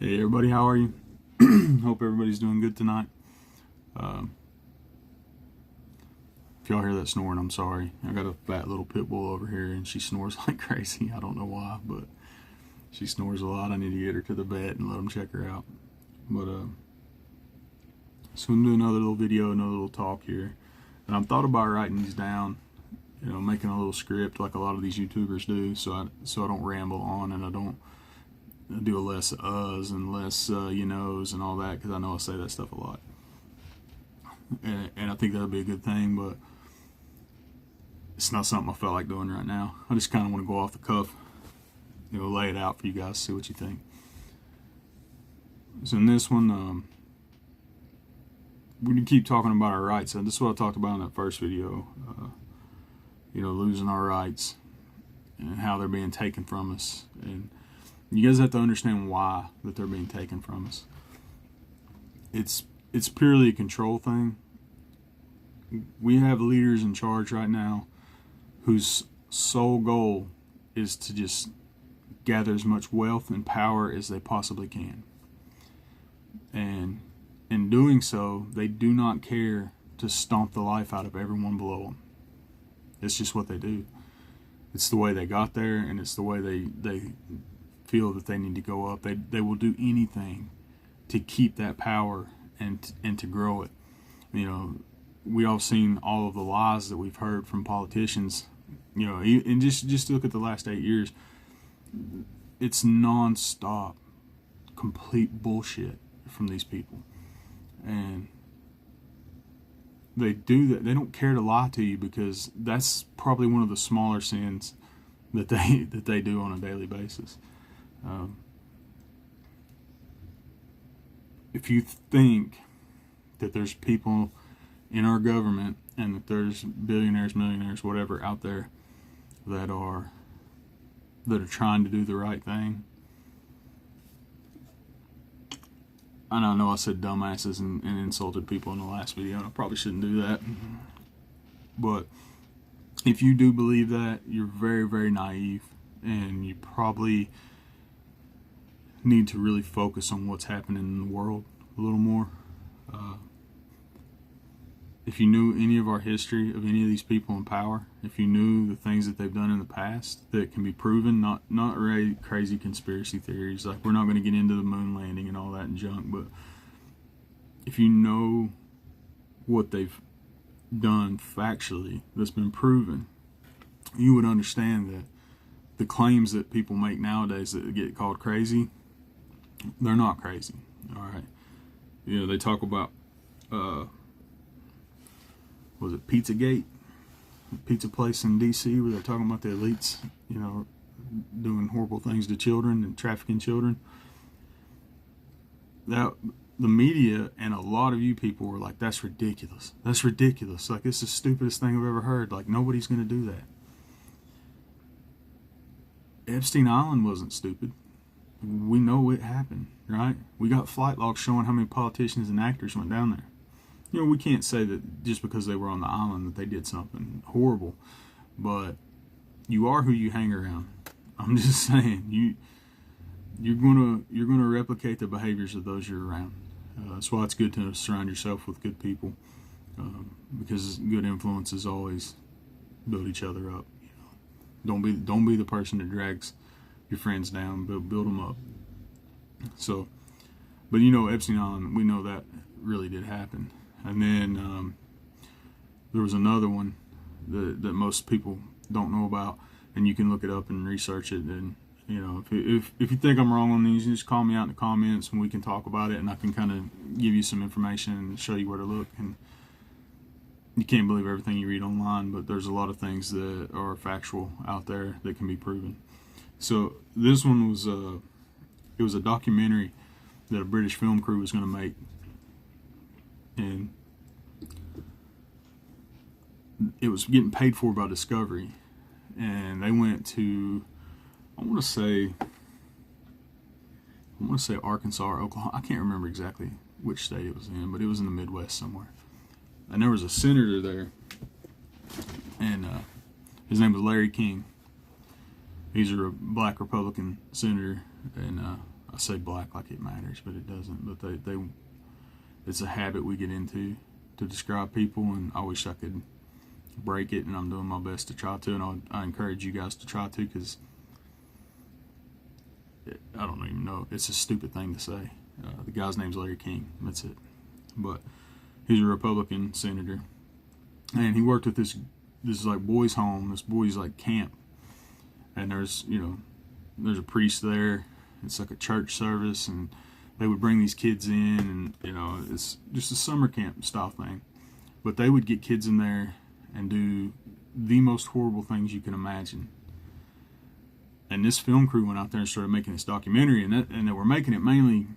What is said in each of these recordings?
Hey everybody, how are you? Hope everybody's doing good tonight. If y'all hear that snoring, I'm sorry. I got a fat little pit bull over here and she snores like crazy. I don't know why, but she snores a lot. I need to get her to the vet and let them check her out. But so I'm doing another little video, another little talk here. And I've thought about writing these down, making a little script like a lot of these YouTubers do, so I don't ramble on and I don't do a less uhs and less you knows and all that, because I know I say that stuff a lot, and I think that would be a good thing, but it's not something I felt like doing right now. I just kind of want to go off the cuff, lay it out for you guys, see what you think. So in this one, we keep talking about our rights, and this is what I talked about in that first video. Losing our rights and how they're being taken from us, and you guys have to understand why that they're being taken from us. It's purely a control thing. We have leaders in charge right now whose sole goal is to just gather as much wealth and power as they possibly can. And in doing so, they do not care to stomp the life out of everyone below them. It's just what they do. It's the way they got there, and it's the way they feel that they need to go up. They will do anything to keep that power and to grow it. We all seen all of the lies that we've heard from politicians. And just look at the last 8 years. It's non-stop, complete bullshit from these people, and they do that. They don't care to lie to you, because that's probably one of the smaller sins that they do on a daily basis. If you think that there's people in our government and that there's billionaires, millionaires, whatever out there that are trying to do the right thing, and I know I said dumbasses and insulted people in the last video, and I probably shouldn't do that, but if you do believe that, you're very, very naive, and you probably need to really focus on what's happening in the world a little more. If you knew any of our history of any of these people in power, if you knew the things that they've done in the past that can be proven, not really crazy conspiracy theories, like we're not going to get into the moon landing and all that and junk, but if you know what they've done factually that's been proven, you would understand that the claims that people make nowadays that get called crazy, they're not crazy. All right, they talk about was it Pizzagate, pizza place in DC, where they're talking about the elites, doing horrible things to children and trafficking children. That the media and a lot of you people were like, "That's ridiculous. That's ridiculous. Like, it's the stupidest thing I've ever heard. Like, nobody's going to do that." Epstein Island wasn't stupid. We know it happened, right? We got flight logs showing how many politicians and actors went down there. We can't say that just because they were on the island that they did something horrible, but you are who you hang around. I'm just saying, you're gonna replicate the behaviors of those you're around. That's why it's good to surround yourself with good people, because good influences always build each other up. Don't be the person that drags your friends down, but build them up. So, but Epstein Island, we know that really did happen. And then there was another one that most people don't know about, and you can look it up and research it. And if you think I'm wrong on these, you just call me out in the comments and we can talk about it, and I can kind of give you some information and show you where to look. And you can't believe everything you read online, but there's a lot of things that are factual out there that can be proven. So this one was it was a documentary that a British film crew was going to make, and it was getting paid for by Discovery, and they went to, I want to say Arkansas or Oklahoma. I can't remember exactly which state it was in, but it was in the Midwest somewhere. And there was a senator there, and his name was Larry King. He's a black Republican senator, and I say black like it matters, but it doesn't. But they it's a habit we get into to describe people, and I wish I could break it, and I'm doing my best to try to, and I encourage you guys to try to, because I don't even know, it's a stupid thing to say. The guy's name's Larry King, that's it. But he's a Republican senator, and he worked with this like boys home, this boys like camp, and there's a priest there. It's like a church service, and they would bring these kids in, and it's just a summer camp style thing. But they would get kids in there and do the most horrible things you can imagine. And this film crew went out there and started making this documentary, and they were making it mainly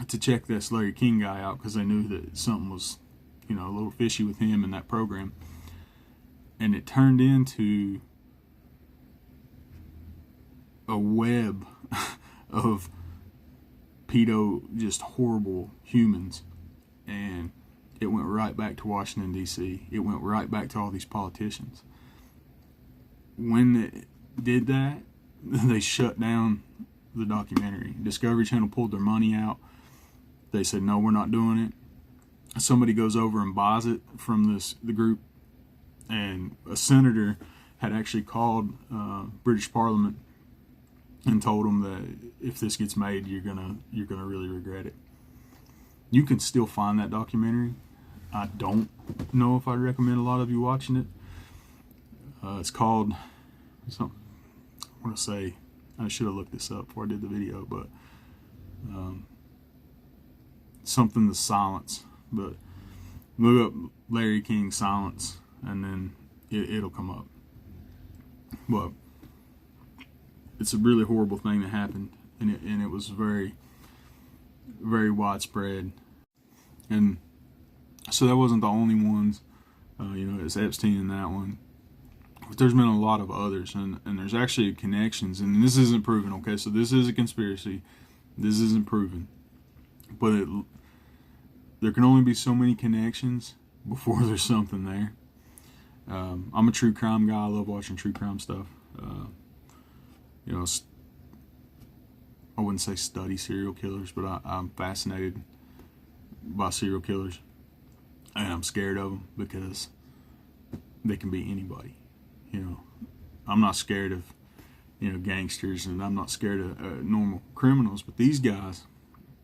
to check this Larry King guy out, because they knew that something was, a little fishy with him in that program. And it turned into a web of pedo, just horrible humans. And it went right back to Washington, D.C. It went right back to all these politicians. When it did that, they shut down the documentary. Discovery Channel pulled their money out. They said, no, we're not doing it. Somebody goes over and buys it from the group, and a senator had actually called British Parliament and told them that if this gets made, you're gonna really regret it. You can still find that documentary. I don't know if I'd recommend a lot of you watching it. It's called something. I want to say, I should have looked this up before I did the video, but something The Silence. But look up Larry King Silence, and then it'll come up. But it's a really horrible thing that happened, and it was very, very widespread. And so that wasn't the only ones. It's Epstein in that one. But there's been a lot of others, and there's actually connections, and this isn't proven, okay? So this is a conspiracy. This isn't proven. But there can only be so many connections before there's something there. I'm a true crime guy. I love watching true crime stuff. I wouldn't say study serial killers, but I'm fascinated by serial killers. And I'm scared of them because they can be anybody. I'm not scared of, gangsters, and I'm not scared of normal criminals. But these guys,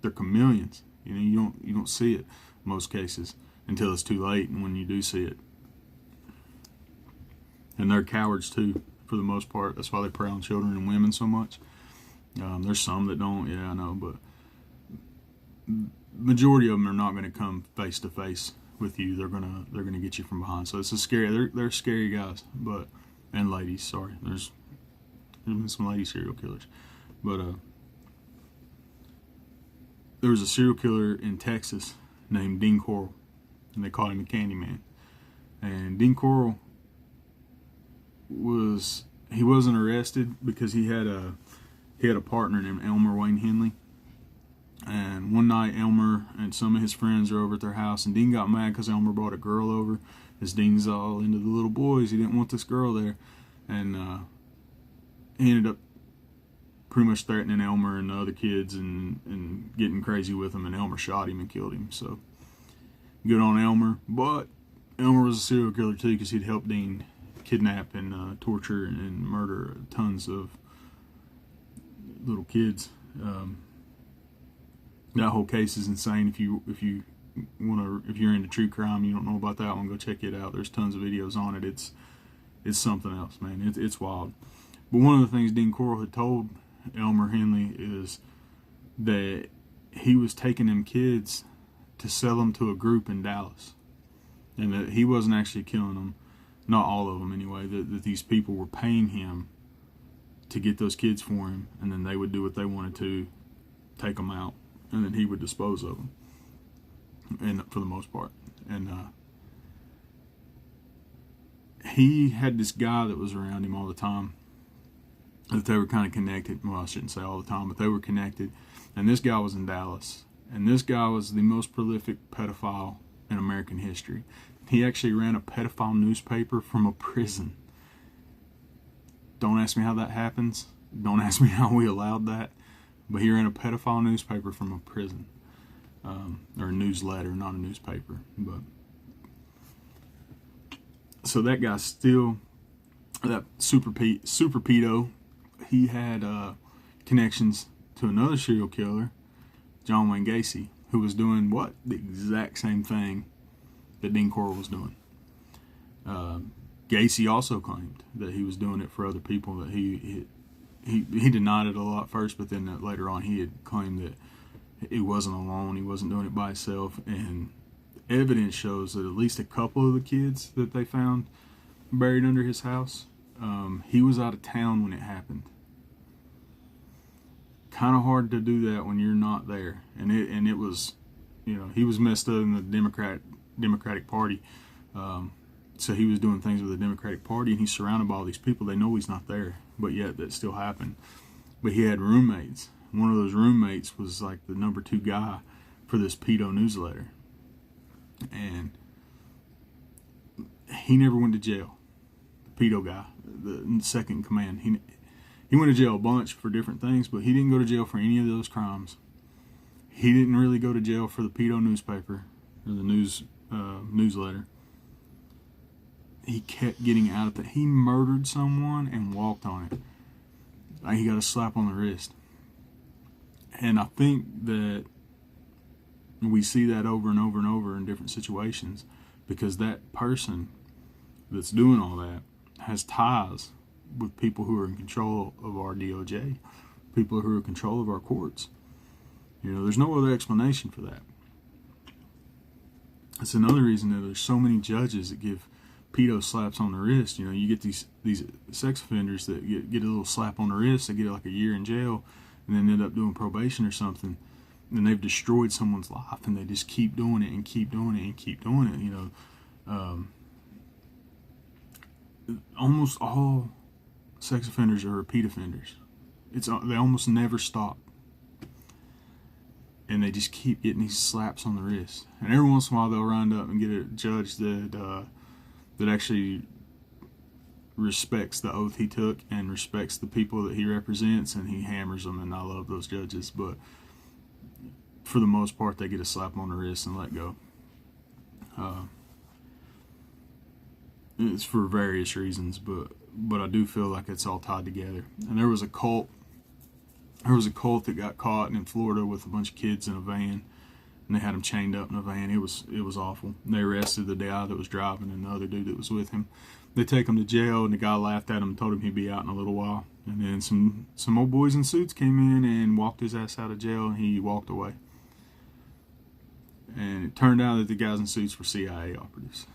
they're chameleons. You don't see it in most cases until it's too late, and when you do see it. And they're cowards too, for the most part. That's why they prey on children and women so much. There's some that don't, yeah, I know, but majority of them are not going to come face to face with you. They're gonna get you from behind. So it's a scary. They're scary guys, and ladies. Sorry, there's been some lady serial killers, but there was a serial killer in Texas named Dean Corll, and they called him the Candyman. And Dean Corll wasn't arrested because he had a partner named Elmer Wayne Henley. And one night, Elmer and some of his friends are over at their house, and Dean got mad because Elmer brought a girl over. As Dean's all into the little boys, he didn't want this girl there, and he ended up pretty much threatening Elmer and the other kids and getting crazy with them, and Elmer shot him and killed him. So good on Elmer, but Elmer was a serial killer too, because he'd helped Dean kidnap and torture and murder tons of little kids. That whole case is insane. If you're into true crime, you don't know about that one, go check it out. There's tons of videos on it. It's something else, man. It's wild. But one of the things Dean Corll had told Elmer Henley is that he was taking them kids to sell them to a group in Dallas, and that he wasn't actually killing them, not all of them anyway. That these people were paying him to get those kids for him, and then they would do what they wanted to, take them out, and then he would dispose of them, and for the most part. And he had this guy that was around him all the time, that they were kind of connected. Well, I shouldn't say all the time, but they were connected. And this guy was in Dallas, and this guy was the most prolific pedophile in American history. He actually ran a pedophile newspaper from a prison. Don't ask me how that happens. Don't ask me how we allowed that. But he ran a pedophile newspaper from a prison, or a newsletter, not a newspaper. But so that guy still, that super pedo, he had connections to another serial killer, John Wayne Gacy, who was doing what? The exact same thing that Dean Corll was doing. Gacy also claimed that he was doing it for other people, that he denied it a lot first, but then later on he had claimed that he wasn't alone, he wasn't doing it by himself, and evidence shows that at least a couple of the kids that they found buried under his house, he was out of town when it happened. Kind of hard to do that when you're not there, and it was, he was messed up in the Democratic Party, so he was doing things with the Democratic Party, and he's surrounded by all these people. They know he's not there, but yet that still happened. But he had roommates. One of those roommates was like the number 2 guy for this pedo newsletter, and he never went to jail. The pedo guy, the second in command, he went to jail a bunch for different things, but he didn't go to jail for any of those crimes. He didn't really go to jail for the pedo newspaper or the newsletter. He kept getting out of it. He murdered someone and walked on it. He got a slap on the wrist. And I think that we see that over and over and over in different situations, because that person that's doing all that has ties with people who are in control of our DOJ, people who are in control of our courts. There's no other explanation for that. It's another reason that there's so many judges that give pedo slaps on the wrist. You get these sex offenders that get a little slap on the wrist, they get like a year in jail, and then end up doing probation or something, and they've destroyed someone's life, and they just keep doing it and keep doing it and keep doing it. Almost all sex offenders are repeat offenders. They almost never stop, and they just keep getting these slaps on the wrist. And every once in a while they'll round up and get a judge that actually respects the oath he took and respects the people that he represents, and he hammers them, and I love those judges. But for the most part, they get a slap on the wrist and let go. It's for various reasons, but I do feel like it's all tied together. And there was a cult that got caught in Florida with a bunch of kids in a van, and they had them chained up in a van. It was awful. They arrested the guy that was driving and the other dude that was with him. They take him to jail, and the guy laughed at him and told him he'd be out in a little while. And then some old boys in suits came in and walked his ass out of jail, and he walked away. And it turned out that the guys in suits were CIA operatives.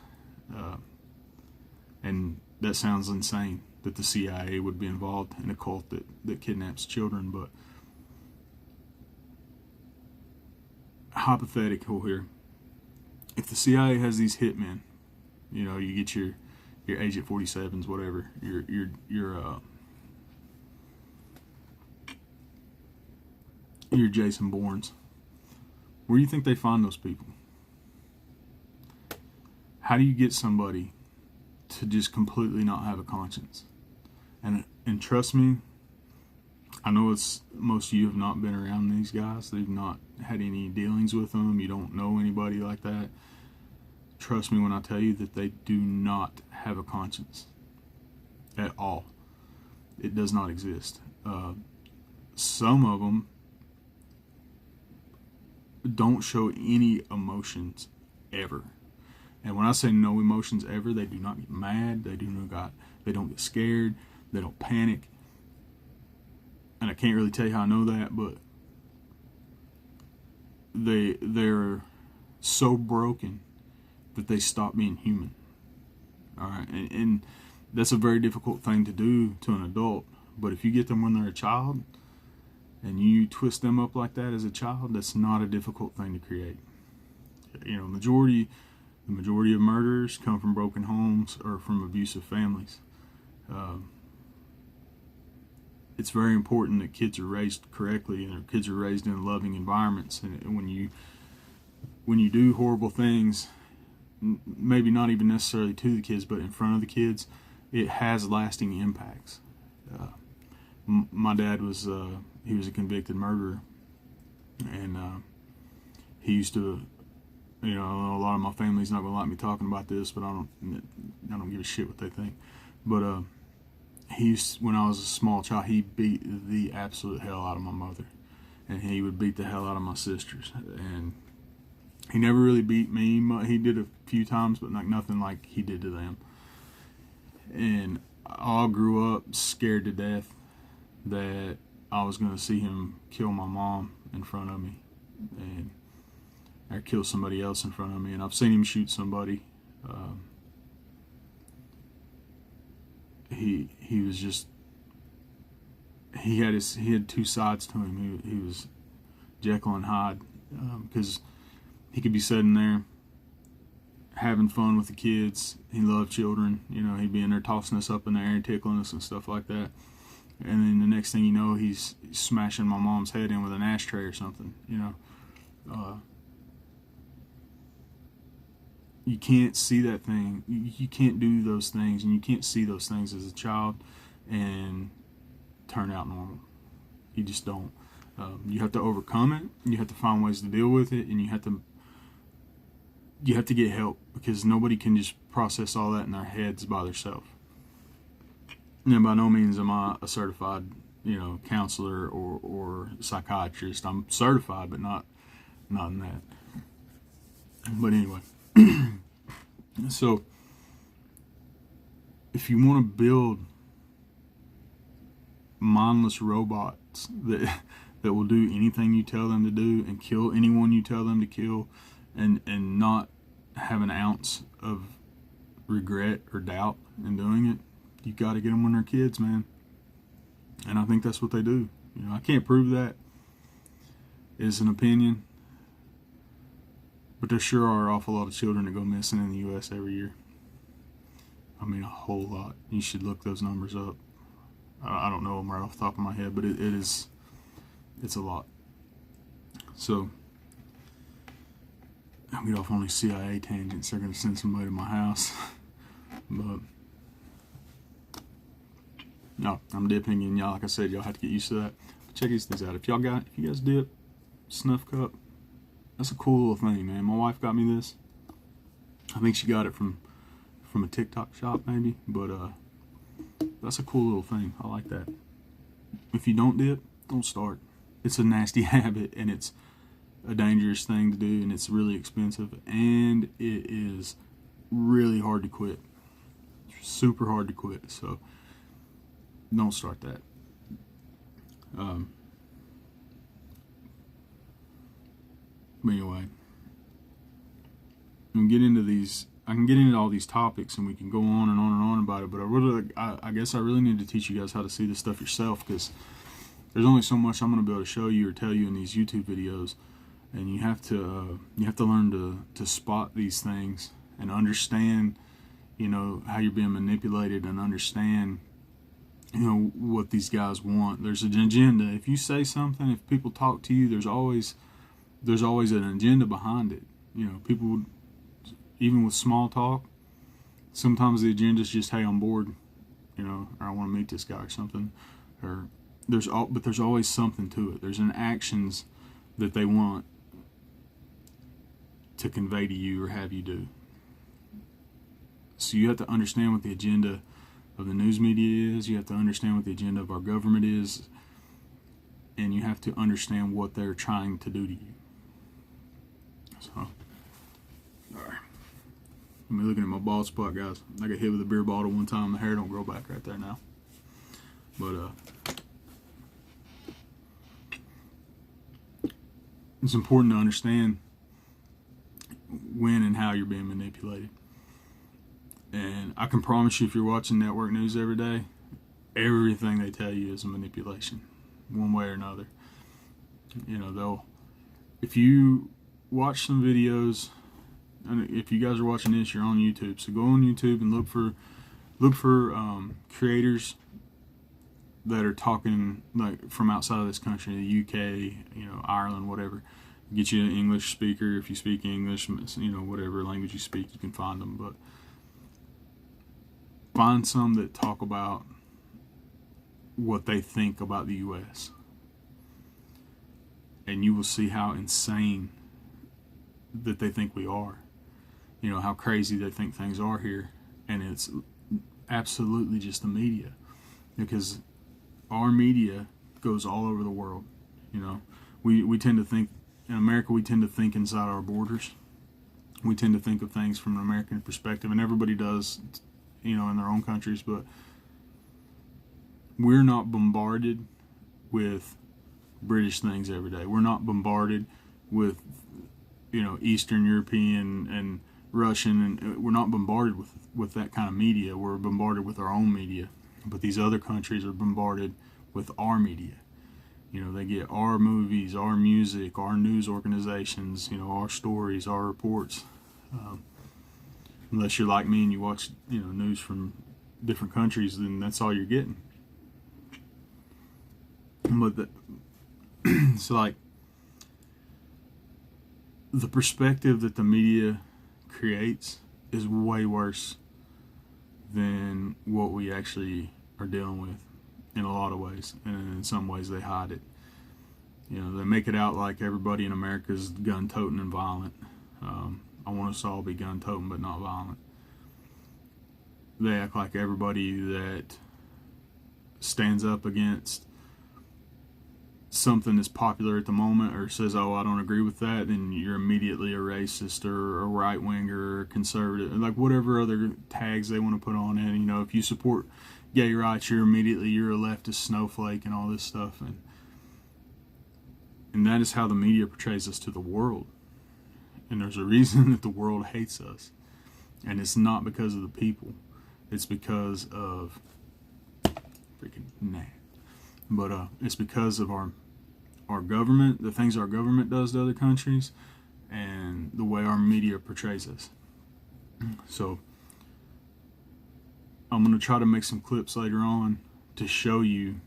And that sounds insane, that the CIA would be involved in a cult that kidnaps children, but hypothetical here. If the CIA has these hitmen, you get your Agent 47s, whatever, your Jason Bournes, where do you think they find those people? How do you get somebody to just completely not have a conscience? And trust me, I know most of you have not been around these guys. They've not had any dealings with them. You don't know anybody like that. Trust me when I tell you that they do not have a conscience at all. It does not exist. Some of them don't show any emotions ever. And when I say no emotions ever, they do not get mad. They don't get scared. They don't panic. And I can't really tell you how I know that, but they're so broken that they stop being human. All right, and that's a very difficult thing to do to an adult. But if you get them when they're a child and you twist them up like that as a child, that's not a difficult thing to create. The majority of murderers come from broken homes or from abusive families. It's very important that kids are raised correctly and their kids are raised in loving environments. And when you do horrible things, maybe not even necessarily to the kids, but in front of the kids, it has lasting impacts. My dad was he was a convicted murderer, and he used to, you know, a lot of my family's not gonna like me talking about this, but I don't give a shit what they think. But he used, when I was a small child, he beat the absolute hell out of my mother, and he would beat the hell out of my sisters. And he never really beat me. He did a few times, but nothing like he did to them. And I grew up scared to death that I was going to see him kill my mom in front of me, and or kill somebody else in front of me. And I've seen him shoot somebody. He was just, he had two sides to him. He was Jekyll and Hyde, because he could be sitting there having fun with the kids. He loved children. You know, he'd be in there tossing us up in the air and tickling us and stuff like that. And then the next thing you know, he's smashing my mom's head in with an ashtray or something. You know, you can't see that thing. You can't do those things, and you can't see those things as a child and turn out normal. You just don't. You have to overcome it. You have to find ways to deal with it, and you have to get help, because nobody can just process all that in their heads by themselves. And by no means am I a certified, you know, counselor or psychiatrist. I'm certified, but not in that. But anyway, so if you want to build mindless robots that will do anything you tell them to do and kill anyone you tell them to kill, and not have an ounce of regret or doubt in doing it, you got to get them when they're kids, man. And I think that's what they do. You know, I can't prove that. It's an opinion, but there sure are an awful lot of children that go missing in the U.S. every year. I mean, a whole lot. You should look those numbers up. I don't know them right off the top of my head, but it's a lot. So I'll get off on these CIA tangents. They're going to send somebody to my house. But no, I'm dipping, and y'all, like I said, y'all have to get used to that. But check these things out. If you guys dip, snuff cup, that's a cool little thing, man. My wife got me this. I think she got it from a TikTok shop, maybe. But that's a cool little thing. I like that. If you don't dip, don't start. It's a nasty habit, and it's a dangerous thing to do, and it's really expensive, and it is really hard to quit. Super hard to quit. So don't start that. But anyway, I can get into all these topics, and we can go on and on and on about it. But I guess I really need to teach you guys how to see this stuff yourself, because there's only so much I'm going to be able to show you or tell you in these YouTube videos, and you have to learn to spot these things and understand, you know, how you're being manipulated, and understand, you know, what these guys want. There's an agenda. If you say something, if people talk to you, there's always an agenda behind it. You know, people would, even with small talk, sometimes the agenda is just, hey, I'm bored, you know, or I want to meet this guy or something. Or but there's always something to it. There's an actions that they want to convey to you or have you do. So you have to understand what the agenda of the news media is. You have to understand what the agenda of our government is, and you have to understand what they're trying to do to you. So, all right. I'm looking at my bald spot, guys. I got hit with a beer bottle one time. The hair don't grow back right there now. But it's important to understand when and how you're being manipulated. And I can promise you, if you're watching network news every day, everything they tell you is a manipulation, one way or another. You know, if you watch some videos, and if you guys are watching this, you're on YouTube, so go on YouTube and look for creators that are talking, like, from outside of this country, the UK, you know, Ireland, whatever. Get you an English speaker. If you speak English, you know, whatever language you speak, you can find them. But find some that talk about what they think about the U.S. and you will see how insane that they think we are. You know, how crazy they think things are here. And it's absolutely just the media. Because our media goes all over the world. You know, we tend to think, in America, we tend to think inside our borders. We tend to think of things from an American perspective, and everybody does, you know, in their own countries, but we're not bombarded with British things every day. We're not bombarded with, you know, Eastern European and Russian, and we're not bombarded with that kind of media. We're bombarded with our own media. But these other countries are bombarded with our media. You know, they get our movies, our music, our news organizations, you know, our stories, our reports. Unless you're like me and you watch, you know, news from different countries, then that's all you're getting. But it's like the perspective that the media creates is way worse than what we actually are dealing with in a lot of ways, and in some ways they hide it. You know, they make it out like everybody in America is gun-toting and violent. I want us to all be gun-toting but not violent. They act like everybody that stands up against something that's popular at the moment or says, oh, I don't agree with that, then you're immediately a racist or a right-winger or conservative, like whatever other tags they want to put on it. You know, if you support gay rights, you're a leftist snowflake and all this stuff. And that is how the media portrays us to the world. And there's a reason that the world hates us. And it's not because of the people. It's because of But it's because of our government, the things our government does to other countries, and the way our media portrays us. So I'm going to try to make some clips later on to show you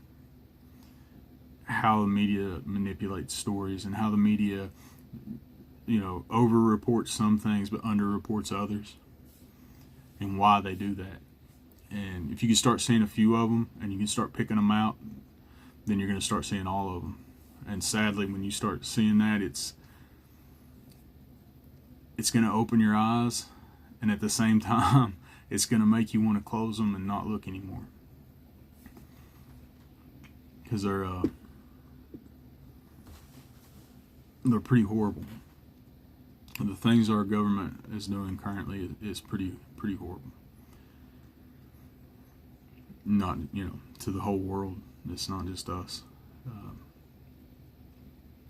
how the media manipulates stories and how the media, you know, over-reports some things but under-reports others, and why they do that. And if you can start seeing a few of them and you can start picking them out, then you're going to start seeing all of them. And sadly, when you start seeing that, it's going to open your eyes, and at the same time, it's going to make you want to close them and not look anymore. Because they're pretty horrible. The things our government is doing currently is pretty horrible. Not, you know, to the whole world. It's not just us.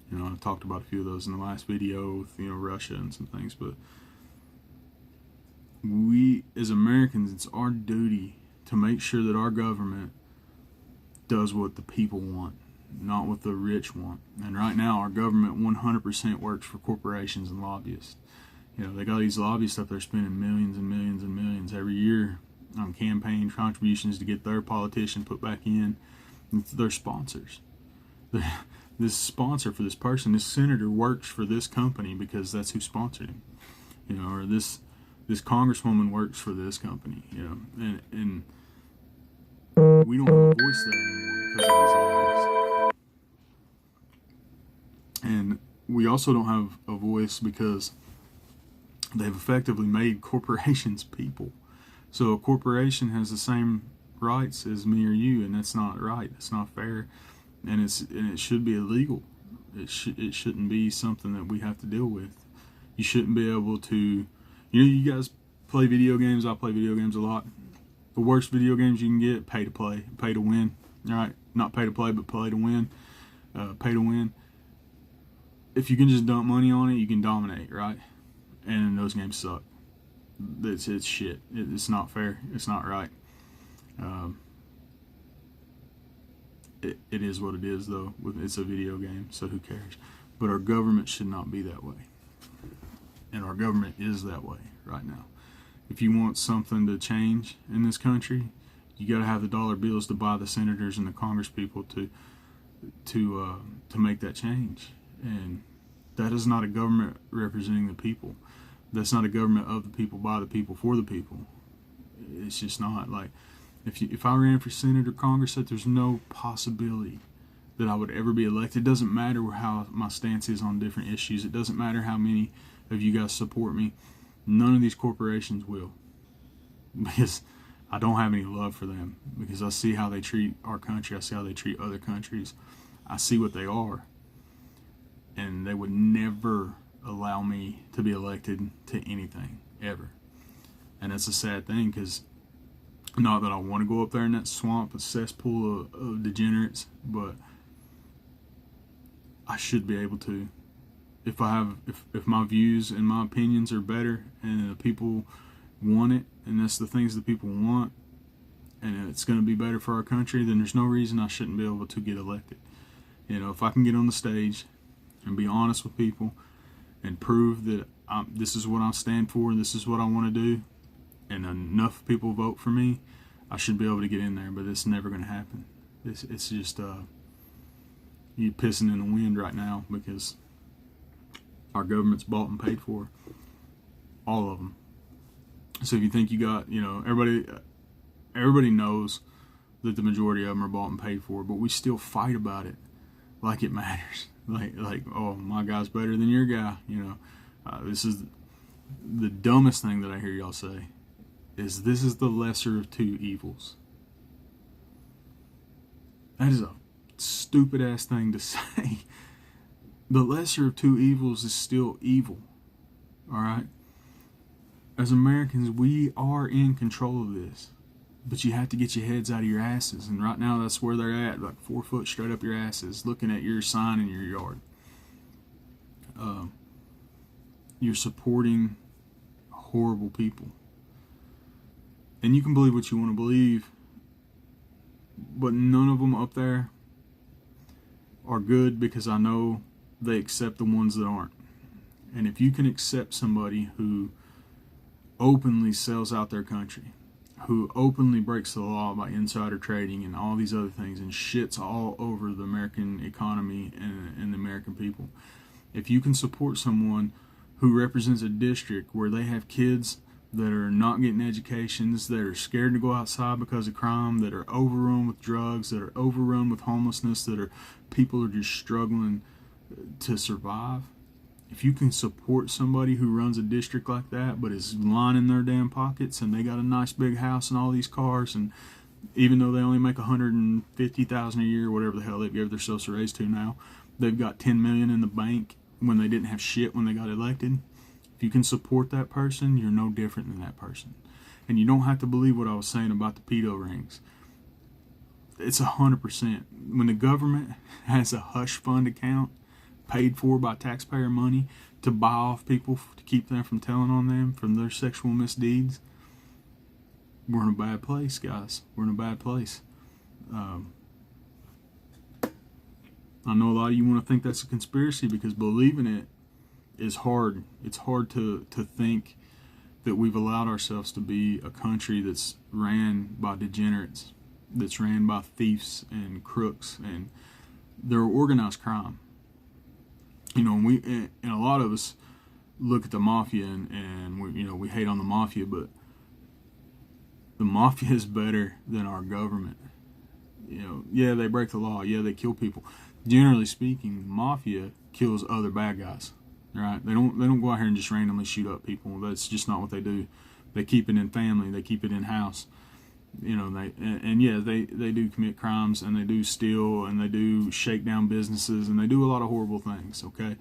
You know, I talked about a few of those in the last video with, you know, Russia and some things, but we as Americans, it's our duty to make sure that our government does what the people want, not what the rich want. And right now, our government 100% works for corporations and lobbyists. You know, they got these lobbyists up there spending millions and millions and millions every year on campaign contributions to get their politician put back in. It's their sponsors. This sponsor for this person, this senator works for this company because that's who sponsored him. You know, or this congresswoman works for this company. You know, and we don't have a voice there anymore because of these lobbyists. And we also don't have a voice because they've effectively made corporations people. So a corporation has the same rights as me or you, and that's not right. It's not fair, and it should be illegal. It shouldn't be something that we have to deal with. You shouldn't be able to. You know, you guys play video games. I play video games a lot. The worst video games you can get: pay to play, pay to win. All right, not pay to play, but play to win. Pay to win. If you can just dump money on it, you can dominate, right? And those games suck. It's shit. It's not fair. It's not right. It is what it is, though. It's a video game, so who cares? But our government should not be that way. And our government is that way right now. If you want something to change in this country, you got to have the dollar bills to buy the senators and the congresspeople to make that change. And that is not a government representing the people. That's not a government of the people, by the people, for the people. It's just not. Like, if I ran for Senate or Congress, that there's no possibility that I would ever be elected. It doesn't matter how my stance is on different issues. It doesn't matter how many of you guys support me. None of these corporations will, because I don't have any love for them, because I see how they treat our country. I see how they treat other countries. I see what they are, and they would never allow me to be elected to anything ever. And that's a sad thing, because not that I want to go up there in that swamp, a cesspool of degenerates, but I should be able to. If my views and my opinions are better, and the people want it, and that's the things that people want, and it's going to be better for our country, then there's no reason I shouldn't be able to get elected. You know, if I can get on the stage and be honest with people and prove that this is what I stand for, this is what I want to do, and enough people vote for me, I should be able to get in there. But it's never going to happen. It's just you pissing in the wind right now, because our government's bought and paid for, all of them. So if you think you got, you know, everybody knows that the majority of them are bought and paid for, but we still fight about it like it matters. Like, oh, my guy's better than your guy. You know, this is the dumbest thing that I hear y'all say. This is the lesser of two evils. That is a stupid ass thing to say. The lesser of two evils is still evil. Alright? As Americans, we are in control of this. But you have to get your heads out of your asses. And right now, that's where they're at. Like 4 foot straight up your asses, looking at your sign in your yard. You're supporting horrible people. And you can believe what you want to believe, but none of them up there are good, because I know they accept the ones that aren't. And if you can accept somebody who openly sells out their country, who openly breaks the law by insider trading and all these other things, and shits all over the American economy and the American people, if you can support someone who represents a district where they have kids that are not getting educations, that are scared to go outside because of crime, that are overrun with drugs, that are overrun with homelessness, that are people are just struggling to survive. If you can support somebody who runs a district like that, but is lining their damn pockets, and they got a nice big house and all these cars, and even though they only make $150,000 a year, whatever the hell they've given their social raise to now, they've got $10 million in the bank when they didn't have shit when they got elected. If you can support that person, you're no different than that person. And you don't have to believe what I was saying about the pedo rings. It's 100%. When the government has a hush fund account paid for by taxpayer money to buy off people to keep them from telling on them from their sexual misdeeds, we're in a bad place, guys. We're in a bad place. I know a lot of you want to think that's a conspiracy, because believing it is hard. It's hard to think that we've allowed ourselves to be a country that's ran by degenerates, that's ran by thieves and crooks, and they're organized crime. You know, and a lot of us look at the mafia and we hate on the mafia, but the mafia is better than our government. You know, yeah, they break the law, yeah, they kill people. Generally speaking, the mafia kills other bad guys. Right? They don't go out here and just randomly shoot up people. That's just not what they do. They keep it in family. They keep it in house. You know, they do commit crimes, and they do steal, and they do shake down businesses, and they do a lot of horrible things. Okay,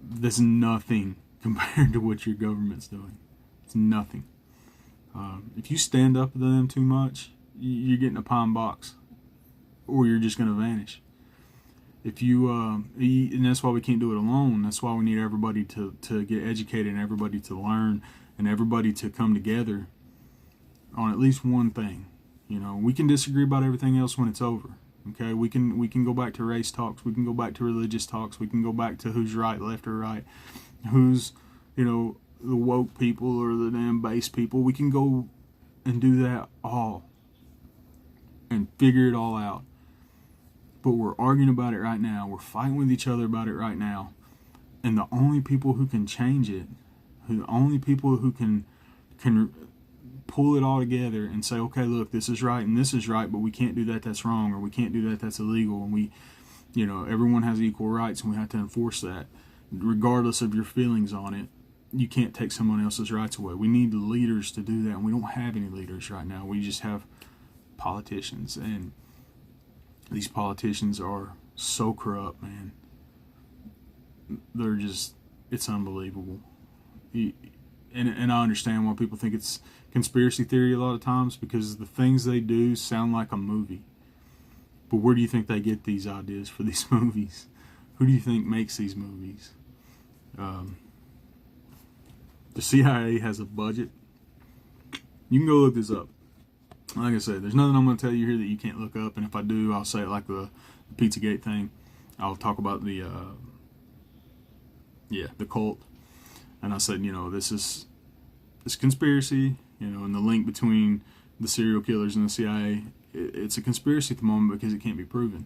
that's nothing compared to what your government's doing. It's nothing. If you stand up to them too much, you're getting a pine box, or you're just going to vanish. If you, and that's why we can't do it alone. That's why we need everybody to get educated, and everybody to learn, and everybody to come together on at least one thing. You know, we can disagree about everything else when it's over. Okay, we can go back to race talks. We can go back to religious talks. We can go back to who's right, left, or right. Who's, you know, the woke people or the damn base people. We can go and do that all and figure it all out. But we're arguing about it right now. We're fighting with each other about it right now. And the only people who can change it, the only people who can pull it all together and say, okay, look, this is right and this is right, but we can't do that, that's wrong, or we can't do that, that's illegal, and everyone has equal rights and we have to enforce that regardless of your feelings on it. You can't take someone else's rights away. We need leaders to do that, and we don't have any leaders right now. We just have politicians, and these politicians are so corrupt, man. They're just, it's unbelievable. And I understand why people think it's conspiracy theory a lot of times, because the things they do sound like a movie. But where do you think they get these ideas for these movies? Who do you think makes these movies? The CIA has a budget. You can go look this up. Like I said, there's nothing I'm going to tell you here that you can't look up, and if I do, I'll say it like the Pizzagate thing. I'll talk about the cult, and I said, this is conspiracy, and the link between the serial killers and the CIA. It's a conspiracy at the moment because it can't be proven.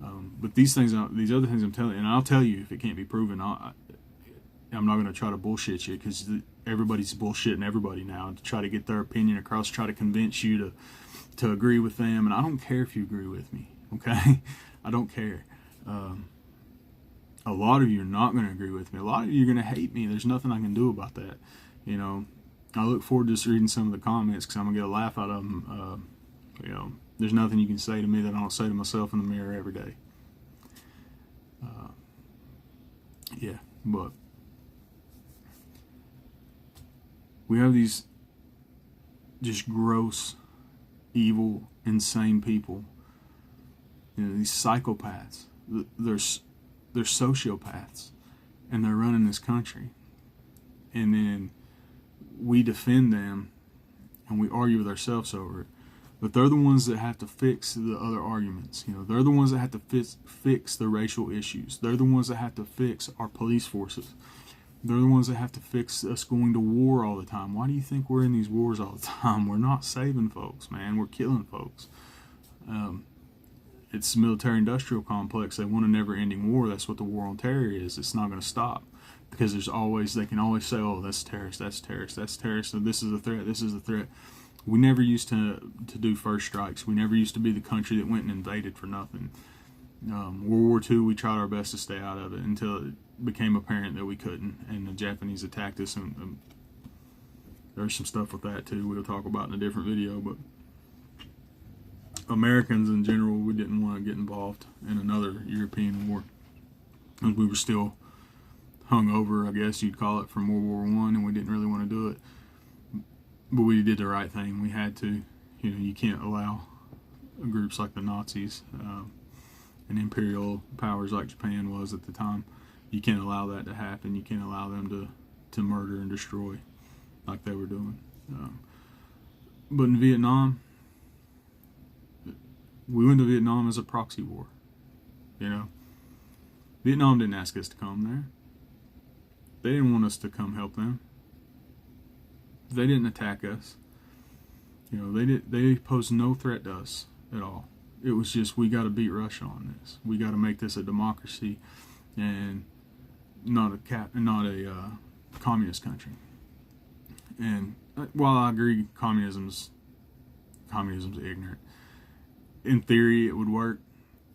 But these other things I'm telling you, and I'll tell you if it can't be proven. I'm not going to try to bullshit you, because everybody's bullshitting everybody now to try to get their opinion across, try to convince you to agree with them. And I don't care if you agree with me, okay? I don't care. A lot of you are not going to agree with me. A lot of you are going to hate me. There's nothing I can do about that. I look forward to just reading some of the comments, because I'm going to get a laugh out of them. There's nothing you can say to me that I don't say to myself in the mirror every day. But we have these just gross, evil, insane people. These psychopaths. They're sociopaths, and they're running this country. And then we defend them, and we argue with ourselves over it. But they're the ones that have to fix the other arguments. They're the ones that have to fix the racial issues. They're the ones that have to fix our police forces. They're the ones that have to fix us going to war all the time. Why do you think we're in these wars all the time? We're not saving folks, man. We're killing folks. It's the military-industrial complex. They want a never-ending war. That's what the war on terror is. It's not going to stop, because they can always say, oh, that's terrorist, that's terrorist, that's terrorist, so this is a threat, this is a threat. We never used to do first strikes. We never used to be the country that went and invaded for nothing. World War II, we tried our best to stay out of it until it became apparent that we couldn't, and the Japanese attacked us, and there's some stuff with that too we'll talk about in a different video. But Americans in general, we didn't want to get involved in another European war, because we were still hung over, I guess you'd call it, from World War I, and we didn't really want to do it. But we did the right thing. We had to. You can't allow groups like the Nazis and imperial powers like Japan was at the time. You can't allow that to happen. You can't allow them to murder and destroy like they were doing. But in Vietnam, we went to Vietnam as a proxy war. Vietnam didn't ask us to come there. They didn't want us to come help them. They didn't attack us. They posed no threat to us at all. It was just, we got to beat Russia on this. We got to make this a democracy and not a communist country. And while I agree communism's ignorant, in theory it would work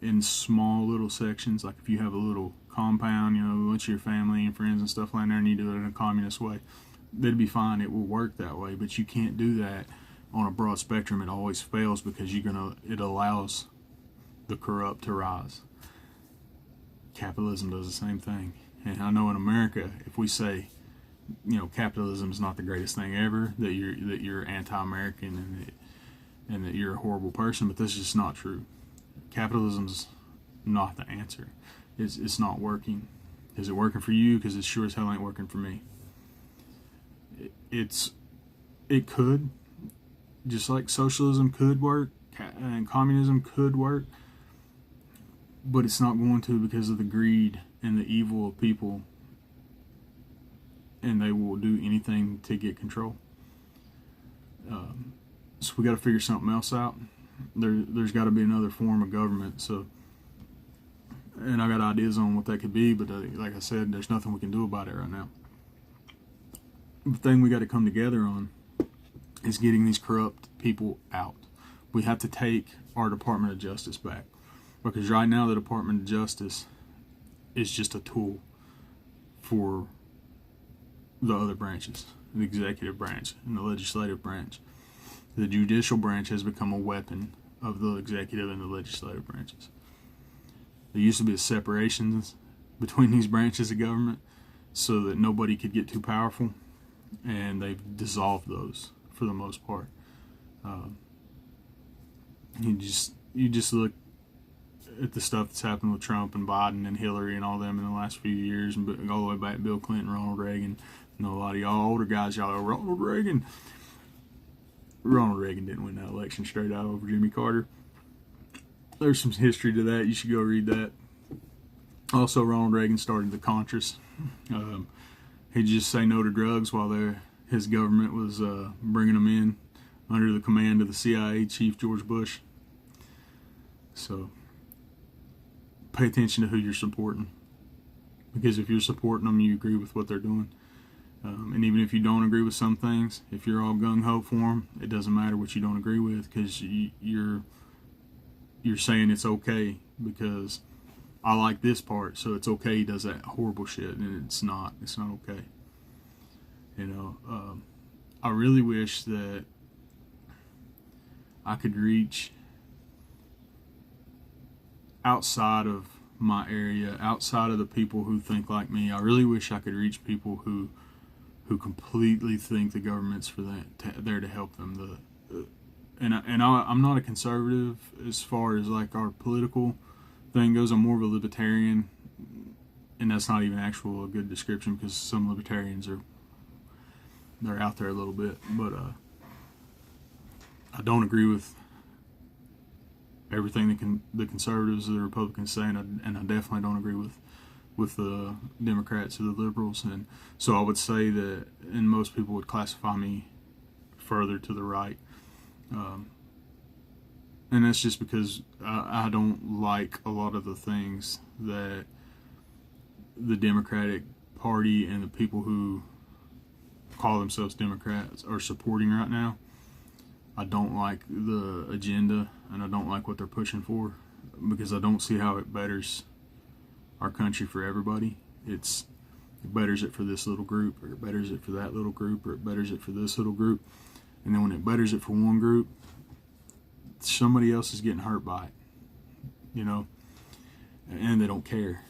in small little sections. Like if you have a little compound, bunch of your family and friends and stuff like that, and you do it in a communist way, that'd be fine. It will work that way. But you can't do that on a broad spectrum. It always fails, because it allows the corrupt to rise. Capitalism does the same thing. And I know in America, if we say, capitalism is not the greatest thing ever, that you're anti-American and that you're a horrible person, but that's just not true. Capitalism's not the answer. It's not working. Is it working for you? Because it sure as hell ain't working for me. It could, just like socialism could work and communism could work, but it's not going to, because of the greed and the evil of people, and they will do anything to get control. So we got to figure something else out. There's got to be another form of government. So, and I got ideas on what that could be, but like I said, there's nothing we can do about it right now. The thing we got to come together on is getting these corrupt people out. We have to take our Department of Justice back, because right now the Department of Justice is just a tool for the other branches, the executive branch and the legislative branch. The judicial branch has become a weapon of the executive and the legislative branches. There used to be a separation between these branches of government so that nobody could get too powerful, and they've dissolved those for the most part. You just look at the stuff that's happened with Trump and Biden and Hillary and all them in the last few years, and all the way back to Bill Clinton, Ronald Reagan. I know a lot of y'all older guys, y'all are Ronald Reagan. Ronald Reagan didn't win that election straight out over Jimmy Carter. There's some history to that. You should go read that. Also, Ronald Reagan started the Contras. He'd just say no to drugs while his government was bringing them in under the command of the CIA chief, George Bush. So, pay attention to who you're supporting. Because if you're supporting them, you agree with what they're doing. And even if you don't agree with some things, if you're all gung-ho for them, it doesn't matter what you don't agree with, because you're saying it's okay because I like this part, so it's okay he does that horrible shit, and it's not okay. You know, I really wish that I could reach outside of my area, outside of the people who think like me. I really wish I could reach people who completely think the government's for there to help them. I'm not a conservative as far as like our political thing goes. I'm more of a libertarian, and that's not even a good description, because some libertarians they're out there a little bit. But I don't agree with everything the conservatives or the Republicans say, and I definitely don't agree with the Democrats or the liberals. And so I would say that, and most people would classify me further to the right. And that's just because I don't like a lot of the things that the Democratic Party and the people who call themselves Democrats are supporting right now. I don't like the agenda, and I don't like what they're pushing for, because I don't see how it betters our country for everybody. It betters it for this little group, or it betters it for that little group, or it betters it for this little group. And then when it betters it for one group, somebody else is getting hurt by it, you know, and they don't care.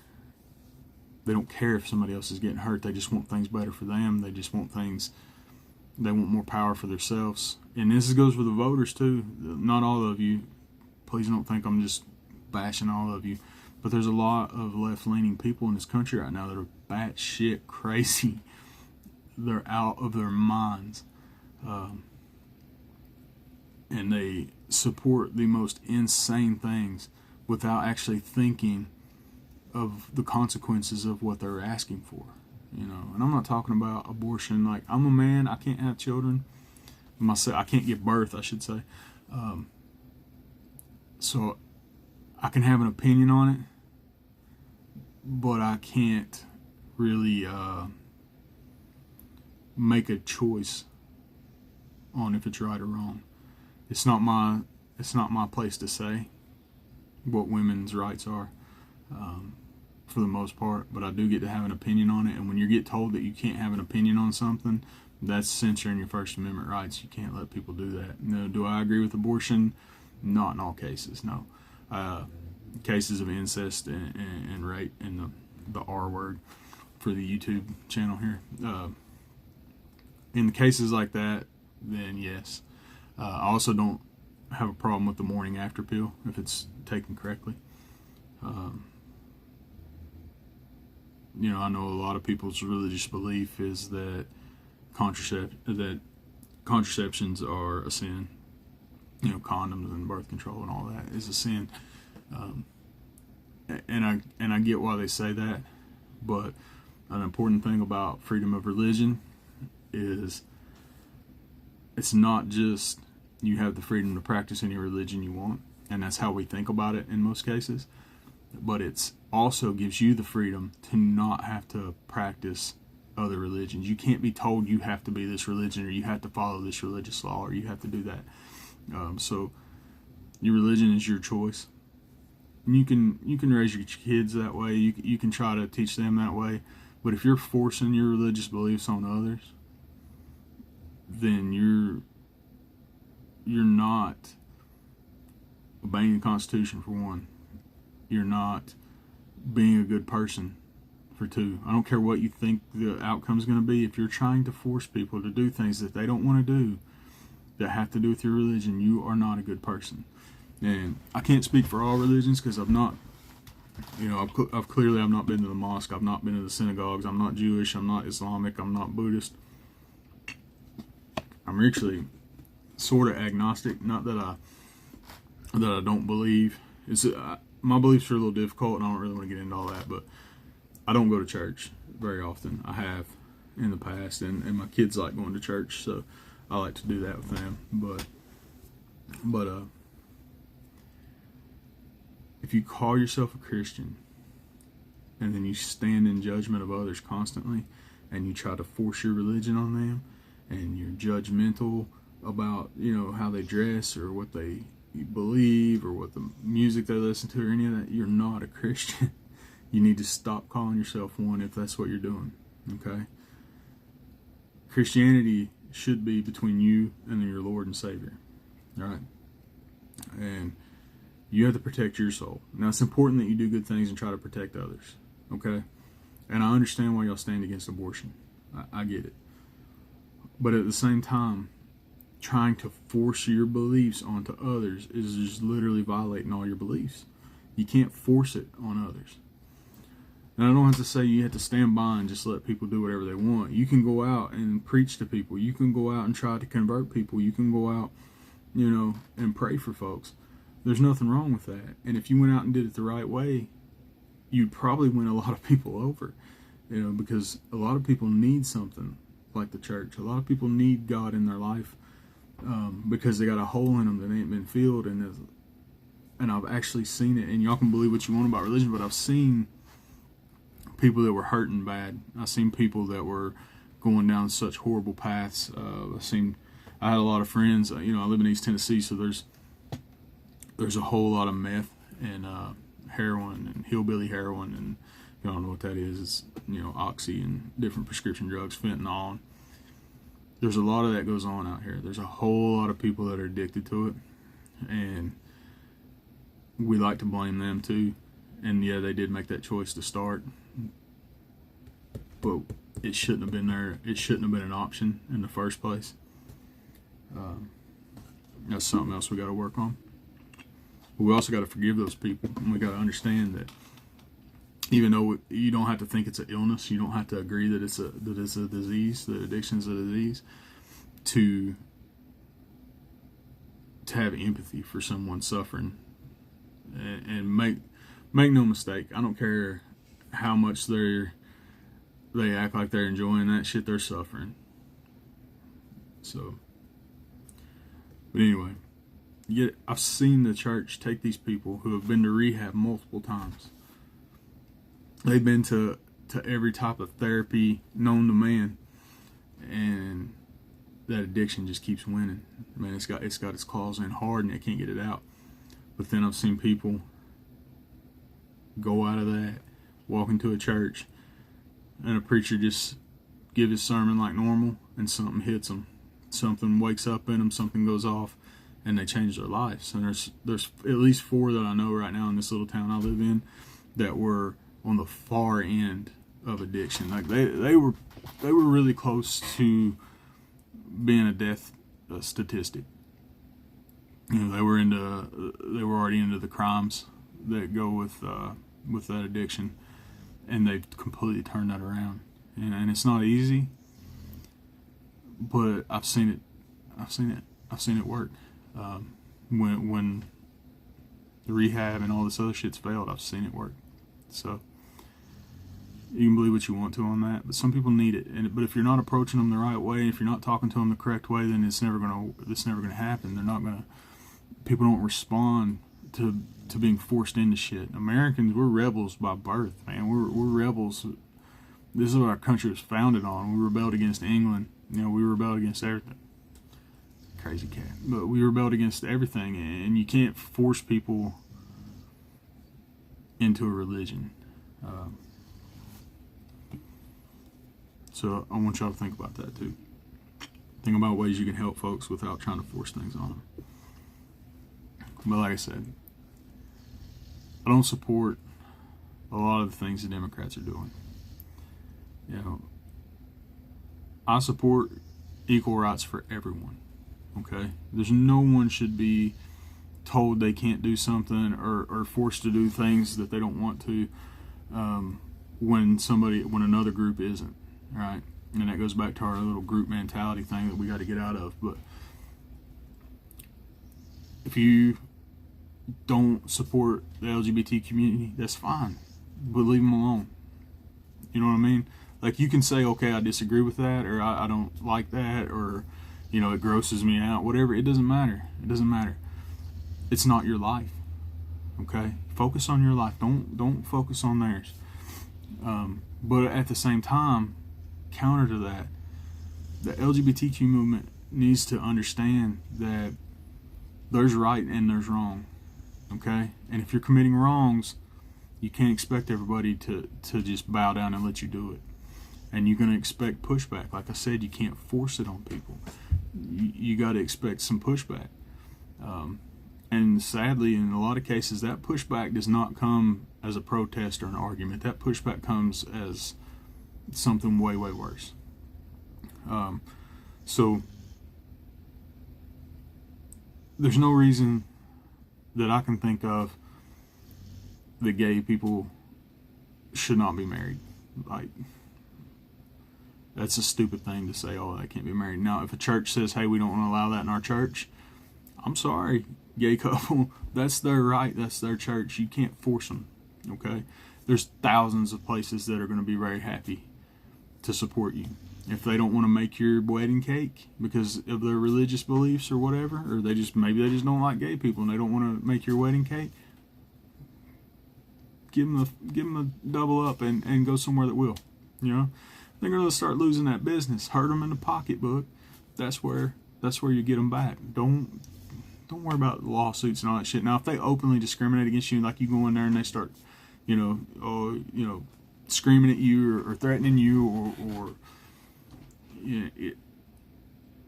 They don't care if somebody else is getting hurt. They just want things better for them. They want more power for themselves. And this goes for the voters too. Not all of you. Please don't think I'm just bashing all of you. But there's a lot of left-leaning people in this country right now that are batshit crazy. They're out of their minds. And they support the most insane things without actually thinking of the consequences of what they're asking for. You know, and I'm not talking about abortion. Like, I'm a man, I can't have children myself. I can't give birth, I should say. So I can have an opinion on it, but I can't really make a choice on if it's right or wrong. It's not my place to say what women's rights are, for the most part, but I do get to have an opinion on it. And when you get told that you can't have an opinion on something, that's censoring your First Amendment rights. You can't let people do that. No, do I agree with abortion? Not in all cases, no. Cases of incest and rape, and the R word for the YouTube channel here. In the cases like that, then yes. I also don't have a problem with the morning after pill if it's taken correctly. You know, I know a lot of people's religious belief is that contraceptions are a sin. You know, condoms and birth control and all that is a sin. And I get why they say that, but an important thing about freedom of religion is it's not just you have the freedom to practice any religion you want, and that's how we think about it in most cases, but it's also gives you the freedom to not have to practice other religions. You can't be told you have to be this religion, or you have to follow this religious law, or you have to do that. So your religion is your choice. You can raise your kids that way. You can try to teach them that way. But if you're forcing your religious beliefs on others, then you're not obeying the Constitution, for one. You're not being a good person, for two. I don't care what you think the outcome is going to be. If you're trying to force people to do things that they don't want to do, that have to do with your religion, you are not a good person. And I can't speak for all religions, because I've not, I've clearly not been to the mosque, I've not been to the synagogues, I'm not Jewish, I'm not Islamic, I'm not Buddhist. I'm actually sort of agnostic. Not that I don't believe. My beliefs are a little difficult, and I don't really want to get into all that. But I don't go to church very often. I have in the past, and my kids like going to church, so I like to do that with them. But if you call yourself a Christian, and then you stand in judgment of others constantly, and you try to force your religion on them, and you're judgmental about how they dress, or what they believe, or what the music they listen to, or any of that, you're not a Christian. You need to stop calling yourself one if that's what you're doing. Okay? Christianity should be between you and your Lord and Savior. All right? And you have to protect your soul. Now, it's important that you do good things and try to protect others. Okay? And I understand why y'all stand against abortion. I get it. But at the same time, trying to force your beliefs onto others is just literally violating all your beliefs. You can't force it on others. And I don't have to say you have to stand by and just let people do whatever they want. You can go out and preach to people. You can go out and try to convert people. You can go out, and pray for folks. There's nothing wrong with that. And if you went out and did it the right way, you'd probably win a lot of people over. Because a lot of people need something like the church. A lot of people need God in their life, because they got a hole in them that ain't been filled. And I've actually seen it. And y'all can believe what you want about religion, but I've seen people that were hurting bad. I've seen people that were going down such horrible paths. I had a lot of friends. I live in East Tennessee, so there's a whole lot of meth and heroin and hillbilly heroin, and you don't know what that is. It's oxy and different prescription drugs, fentanyl. There's a lot of that goes on out here. There's a whole lot of people that are addicted to it, and we like to blame them too. And yeah, they did make that choice to start, but it shouldn't have been there. It shouldn't have been an option in the first place. That's something else we got to work on. But we also got to forgive those people, and we got to understand that even though you don't have to think it's an illness, you don't have to agree that it's a disease, that addiction is a disease, to have empathy for someone suffering, and make no mistake. I don't care how much they act like they're enjoying that shit. They're suffering. So, but anyway, I've seen the church take these people who have been to rehab multiple times. They've been to every type of therapy known to man, and that addiction just keeps winning. Man, it's got its claws in hard, and they can't get it out. But then I've seen people go out of that, walk into a church, and a preacher just give his sermon like normal, and something hits them. Something wakes up in them, something goes off, and they change their lives. And there's at least 4 that I know right now in this little town I live in that were on the far end of addiction. Like they were really close to being a death statistic. They were already into the crimes that go with that addiction, and they've completely turned that around. And it's not easy, but I've seen it work. When the rehab and all this other shit's failed, I've seen it work. So you can believe what you want to on that, but some people need it. But if you're not approaching them the right way, if you're not talking to them the correct way, then it's never gonna happen. People don't respond to being forced into shit. Americans, we're rebels by birth, man. We're rebels This is what our country was founded on. We rebelled against England. We rebelled against everything. Crazy cat. But we rebelled against everything, and you can't force people into a religion. So I want y'all to think about that too. Think about ways you can help folks without trying to force things on them. But like I said, I don't support a lot of the things the Democrats are doing. I support equal rights for everyone. Okay? There's no one should be told they can't do something or forced to do things that they don't want to when another group isn't. Right? And that goes back to our little group mentality thing that we got to get out of. But if you don't support the LGBT community, that's fine, but leave them alone. You know what I mean? Like, you can say, okay, I disagree with that, or I don't like that, or it grosses me out, whatever. It doesn't matter. It's not your life. Okay? Focus on your life. Don't focus on theirs. But at the same time, counter to that, the LGBTQ movement needs to understand that there's right and there's wrong. Okay? And if you're committing wrongs, you can't expect everybody to just bow down and let you do it. And you're going to expect pushback. Like I said, you can't force it on people. You got to expect some pushback. And sadly, in a lot of cases, that pushback does not come as a protest or an argument. That pushback comes as something way, way worse. So there's no reason that I can think of that gay people should not be married. Like, that's a stupid thing to say, oh, they can't be married. Now, if a church says, hey, we don't want to allow that in our church, I'm sorry, gay couple, that's their right, that's their church. You can't force them, okay? There's thousands of places that are going to be very happy to support you. If they don't want to make your wedding cake because of their religious beliefs or whatever, or maybe they just don't like gay people and they don't want to make your wedding cake, give them a double up and go somewhere that will. They're going to start losing that business. Hurt them in the pocketbook. That's where you get them back. Don't worry about lawsuits and all that shit. Now, if they openly discriminate against you, like you go in there and they start, screaming at you or threatening you or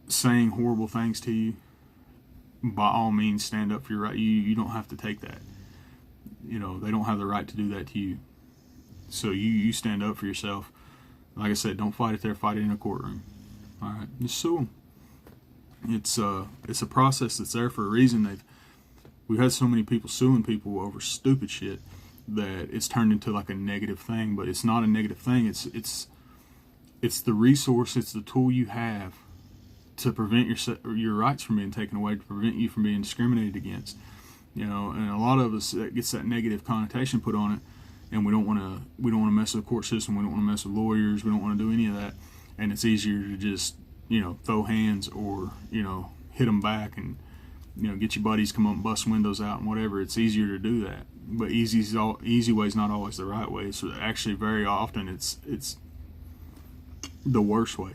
saying horrible things to you, by all means, stand up for your right. You don't have to take that. They don't have the right to do that to you. So you stand up for yourself. Like I said, don't fight it there. Fight it in a courtroom. All right, just sue them. It's a process that's there for a reason. We've had so many people suing people over stupid shit that it's turned into like a negative thing. But it's not a negative thing. It's the resource. It's the tool you have to prevent your rights from being taken away, to prevent you from being discriminated against. And a lot of us, that gets that negative connotation put on it. And we don't want to mess with the court system. We don't want to mess with lawyers. We don't want to do any of that. And it's easier to just, throw hands or, hit them back and, get your buddies, come up and bust windows out and whatever. It's easier to do that. But easy way is not always the right way. So actually, very often, it's the worst way.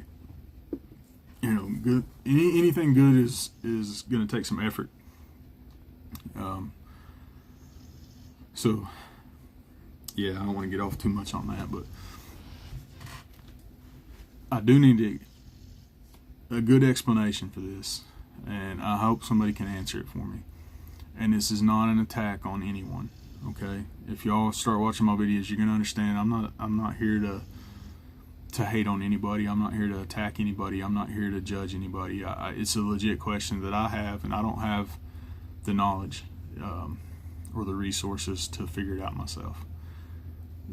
Good. Anything good is going to take some effort. So. Yeah, I don't want to get off too much on that, but I do need a good explanation for this, and I hope somebody can answer it for me. And this is not an attack on anyone, okay? If y'all start watching my videos, you're gonna understand. I'm not here to hate on anybody. I'm not here to attack anybody. I'm not here to judge anybody. It's a legit question that I have, and I don't have the knowledge or the resources to figure it out myself.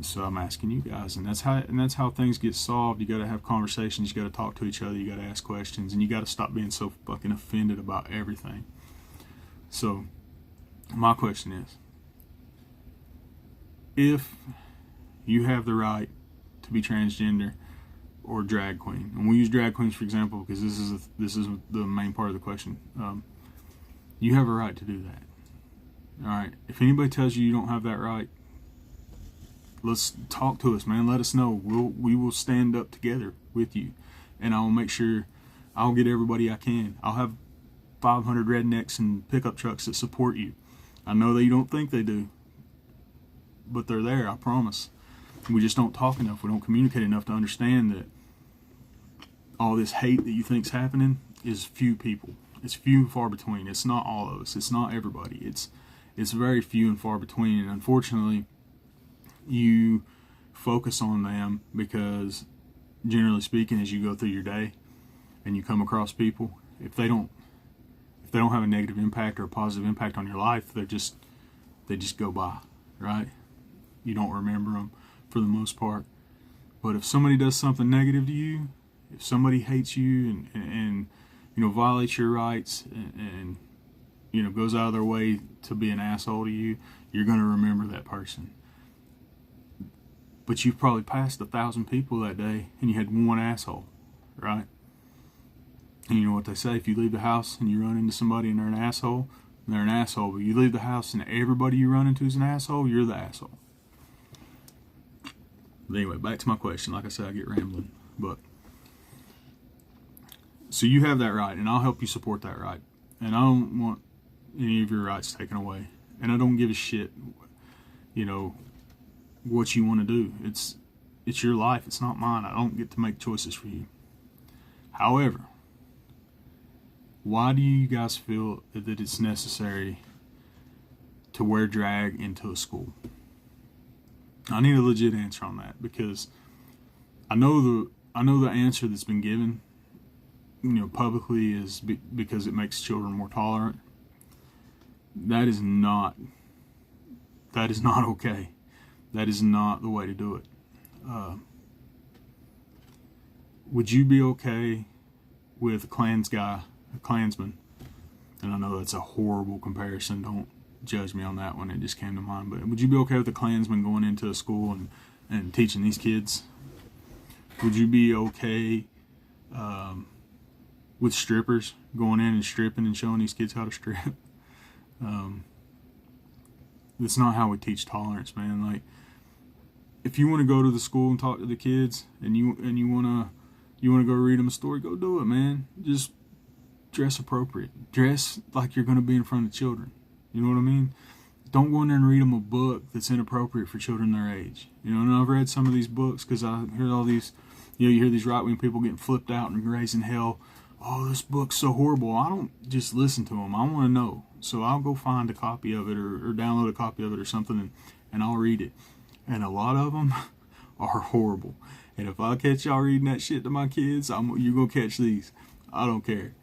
So I'm asking you guys, and that's how things get solved. You got to have conversations. You got to talk to each other. You got to ask questions, and you got to stop being so fucking offended about everything. So my question is, if you have the right to be transgender or drag queen, and we use drag queens for example because this is the main part of the question, you have a right to do that. All right. If anybody tells you you don't have that right, Let's talk to us, man. Let us know. We will stand up together with you, and I'll make sure I'll get everybody I can. I'll have 500 rednecks and pickup trucks that support you. I know that you don't think they do, but they're there, I promise. We just don't talk enough. We don't communicate enough to understand that all this hate that you think's happening is few people. It's few and far between. It's not all of us. It's not everybody. It's very few and far between. And unfortunately, you focus on them because, generally speaking, as you go through your day and you come across people, if they don't have a negative impact or a positive impact on your life, they just go by, right? You don't remember them for the most part. But if somebody does something negative to you, if somebody hates you and violates your rights and goes out of their way to be an asshole to you, you're going to remember that person. But you've probably passed 1,000 people that day and you had one asshole, right? And you know what they say, if you leave the house and you run into somebody and they're an asshole, they're an asshole. But you leave the house and everybody you run into is an asshole, you're the asshole. But anyway, back to my question. Like I said, I get rambling. But so you have that right, and I'll help you support that right. And I don't want any of your rights taken away. And I don't give a shit, what you want to do. It's your life. It's not mine. I don't get to make choices for you. However, why do you guys feel that it's necessary to wear drag into a school? I need a legit answer on that, because I know the answer that's been given, publicly is because it makes children more tolerant. That is not okay. That is not the way to do it. Would you be okay with a Klansman? And I know that's a horrible comparison. Don't judge me on that one. It just came to mind. But would you be okay with a Klansman going into a school and teaching these kids? Would you be okay with strippers going in and stripping and showing these kids how to strip? That's not how we teach tolerance, man. Like, if you want to go to the school and talk to the kids, and you want to go read them a story, go do it, man. Just dress appropriate. Dress like you're going to be in front of children. You know what I mean? Don't go in there and read them a book that's inappropriate for children their age. And I've read some of these books because I heard all these, you hear these right-wing people getting flipped out and raising hell. Oh, this book's so horrible. I don't just listen to them. I want to know. So I'll go find a copy of it or download a copy of it or something, and I'll read it. And a lot of them are horrible. And if I catch y'all reading that shit to my kids, you're going to catch these. I don't care.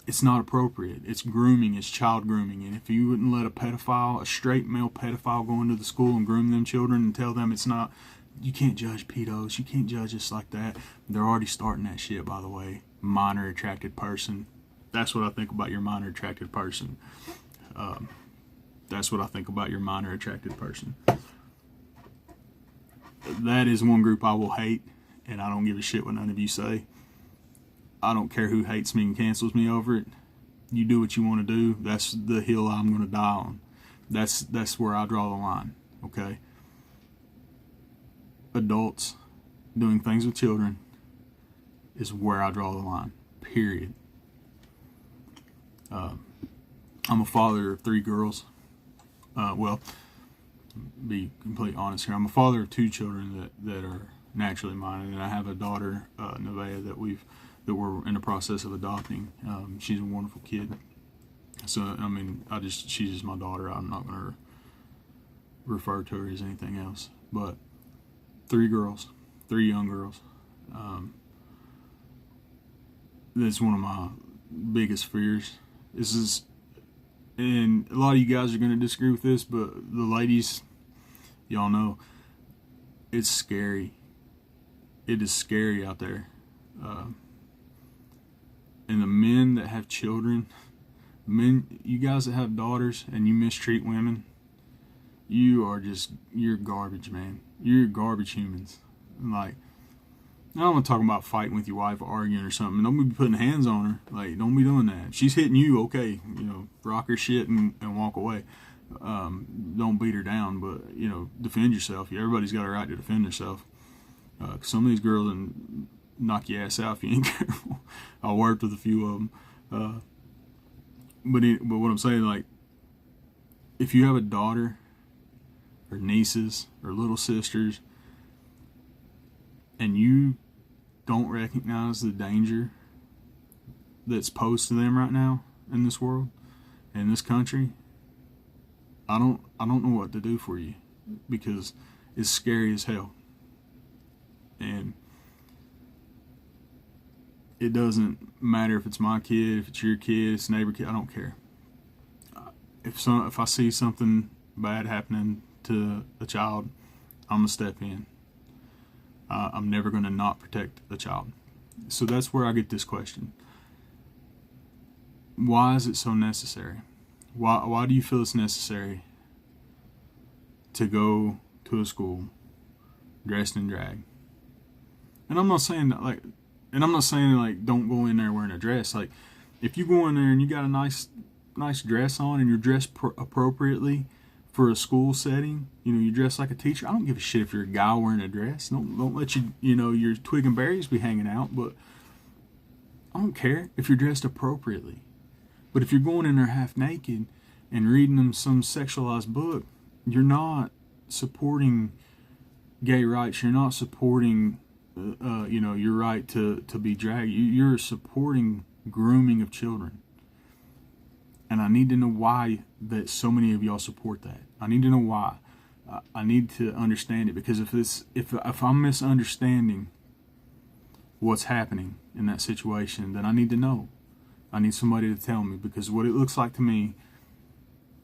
It's not appropriate. It's grooming. It's child grooming. And if you wouldn't let a straight male pedophile go into the school and groom them children and tell them it's not, you can't judge pedos. You can't judge us like that. They're already starting that shit, by the way. Minor attracted person. That's what I think about your minor attracted person. That's what I think about your minor attracted person. That is one group I will hate, and I don't give a shit what none of you say. I don't care who hates me and cancels me over it. You do what you want to do. That's the hill I'm going to die on. That's where I draw the line, okay? Adults doing things with children is where I draw the line, period. I'm a father of 3 girls. Be completely honest here. I'm a father of 2 children that are naturally mine, and I have a daughter, Nevaeh, that we're in the process of adopting. She's a wonderful kid. So she's just my daughter. I'm not going to refer to her as anything else. But 3 girls, 3 young girls. That's one of my biggest fears. And a lot of you guys are going to disagree with this, but the ladies, y'all know, it's scary. It is scary out there. And the men that have children, you guys that have daughters and you mistreat women, you're garbage, man. You're garbage humans. Like, I don't want to talk about fighting with your wife or arguing or something. Don't be putting hands on her. Like, don't be doing that. If she's hitting you, okay, rock her shit and walk away. Don't beat her down, but defend yourself. Everybody's got a right to defend themselves. Some of these girls and knock your ass out if you ain't careful. I worked with a few of them. But what I'm saying, like, if you have a daughter or nieces or little sisters and you don't recognize the danger that's posed to them right now in this world, in this country, I don't know what to do for you, because it's scary as hell. And it doesn't matter if it's my kid, if it's your kid, it's a neighbor kid, I don't care. If I see something bad happening to a child, I'm gonna step in. I'm never gonna not protect a child. So that's where I get this question. Why is it so necessary? Why do you feel it's necessary to go to a school dressed in drag? And I'm not saying like don't go in there wearing a dress. Like, if you go in there and you got a nice dress on and you're dressed appropriately for a school setting, you dress like a teacher. I don't give a shit if you're a guy wearing a dress. Don't let your twig and berries be hanging out. But I don't care if you're dressed appropriately. But if you're going in there half naked and reading them some sexualized book, you're not supporting gay rights. You're not supporting your right to be dragged. You're supporting grooming of children. And I need to know why that so many of y'all support that. I need to know why. I need to understand it, because if I'm misunderstanding what's happening in that situation, then I need to know. I need somebody to tell me, because what it looks like to me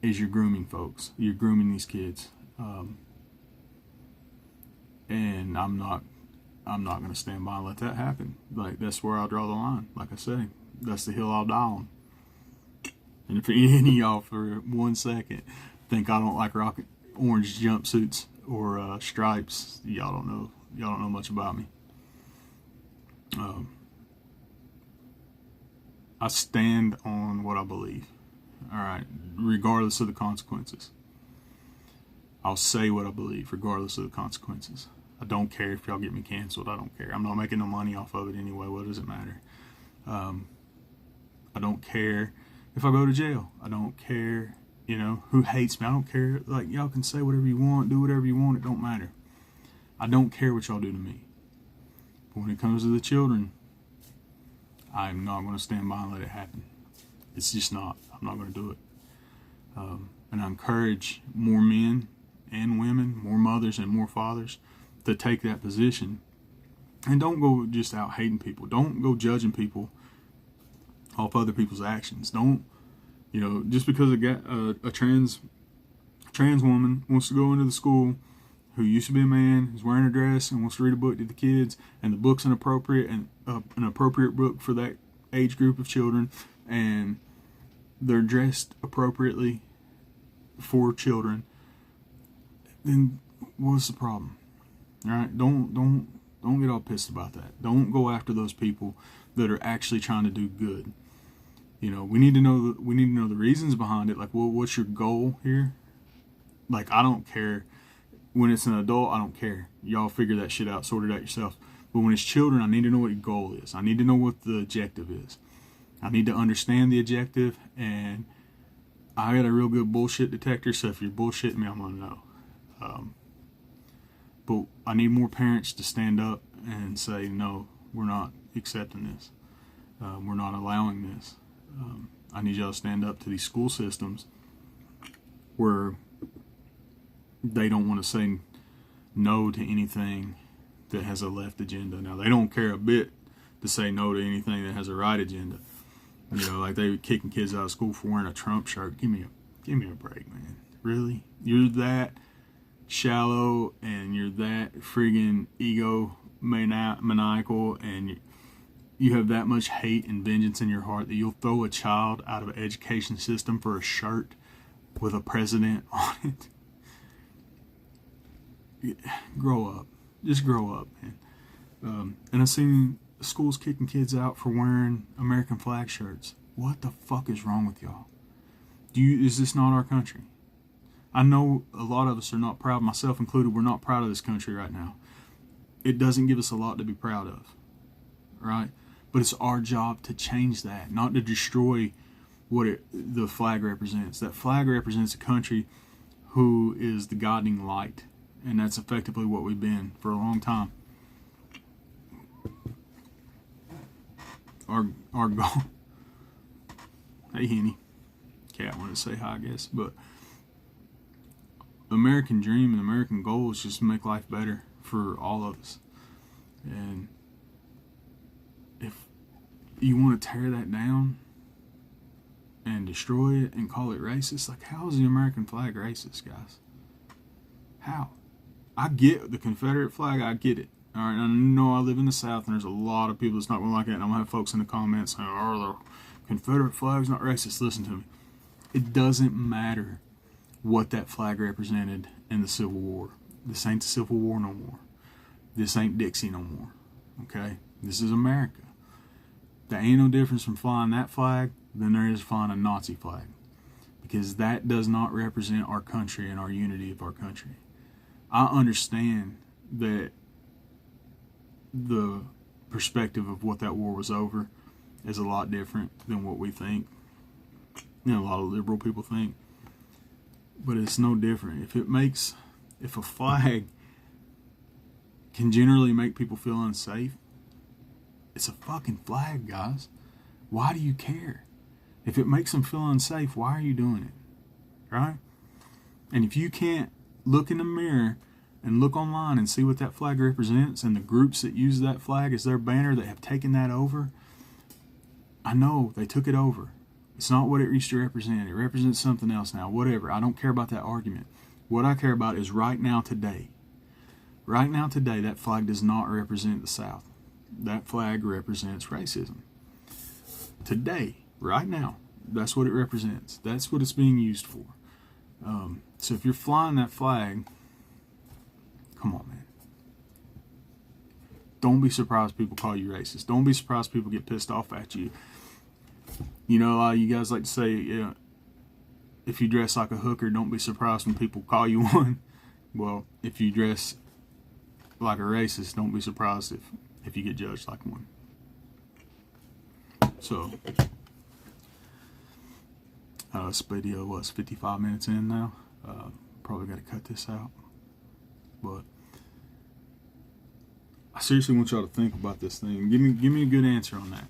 is you're grooming folks. You're grooming these kids. And I'm not going to stand by and let that happen. Like, that's where I'll draw the line. Like I say, that's the hill I'll die on. And if any of y'all for 1 second think I don't like rocking orange jumpsuits or stripes, y'all don't know much about me. I stand on what I believe. All right, regardless of the consequences. I'll say what I believe, regardless of the consequences. I don't care if y'all get me canceled. I don't care. I'm not making no money off of it anyway. What does it matter? I don't care if I go to jail. I don't care, who hates me. I don't care. Like, y'all can say whatever you want, do whatever you want. It don't matter. I don't care what y'all do to me. But when it comes to the children, I'm not going to stand by and let it happen. It's just not. I'm not going to do it. And I encourage more men and women, more mothers and more fathers, to take that position. And don't go just out hating people. Don't go judging people off other people's actions. Don't, just because a trans woman wants to go into the school, who used to be a man, who's wearing a dress and wants to read a book to the kids, and the book's inappropriate and an appropriate book for that age group of children, and they're dressed appropriately for children, then what's the problem? All right, don't get all pissed about that. Don't go after those people that are actually trying to do good. We need to know the reasons behind it. Like, well, what's your goal here? Like, I don't care. When it's an adult, I don't care. Y'all figure that shit out, sort it out yourself. But when it's children, I need to know what your goal is. I need to know what the objective is. I need to understand the objective, and I got a real good bullshit detector, so if you're bullshitting me, I'm going to know. But I need more parents to stand up and say, no, we're not accepting this. We're not allowing this. I need y'all to stand up to these school systems where they don't want to say no to anything that has a left agenda. Now, they don't care a bit to say no to anything that has a right agenda. Like they were kicking kids out of school for wearing a Trump shirt. Give me a break, man. Really? You're that shallow and you're that friggin' ego maniacal, and you have that much hate and vengeance in your heart that you'll throw a child out of an education system for a shirt with a president on it? Grow up. Just grow up, man. And I've seen schools kicking kids out for wearing American flag shirts. What the fuck is wrong with y'all? Is this not our country? I know a lot of us are not proud, myself included, we're not proud of this country right now. It doesn't give us a lot to be proud of, right? But it's our job to change that, not to destroy what the flag represents. That flag represents a country who is the guiding light, and that's effectively what we've been for a long time. Our goal. Hey, Henny. Cat wanted to say hi, I guess, but the American dream and American goal is just to make life better for all of us. And if you want to tear that down and destroy it and call it racist, like, how is the American flag racist, guys? How? I get the Confederate flag, I get it. All right, I know I live in the South, and there's a lot of people that's not going to like it, and I'm going to have folks in the comments saying, oh, the Confederate flag's not racist. Listen to me. It doesn't matter what that flag represented in the Civil War. This ain't the Civil War no more. This ain't Dixie no more. Okay? This is America. There ain't no difference from flying that flag than there is flying a Nazi flag. Because that does not represent our country and our unity of our country. I understand that the perspective of what that war was over is a lot different than what we think. You know, a lot of liberal people think. But it's no different. If a flag can generally make people feel unsafe, it's a fucking flag, guys. Why do you care? If it makes them feel unsafe, why are you doing it? Right? And if you can't look in the mirror and look online and see what that flag represents and the groups that use that flag as their banner that have taken that over, I know they took it over. It's not what it used to represent. It represents something else now. Whatever. I don't care about that argument. What I care about is right now, today. Right now, today, that flag does not represent the South. That flag represents racism. Today, right now, that's what it represents. That's what it's being used for. So if you're flying that flag, come on, man. Don't be surprised people call you racist. Don't be surprised people get pissed off at you. You know, you guys like to say, if you dress like a hooker, don't be surprised when people call you one. Well, if you dress like a racist, don't be surprised if you get judged like one. So, this video was 55 minutes in now. Probably got to cut this out. But I seriously want y'all to think about this thing. Give me a good answer on that.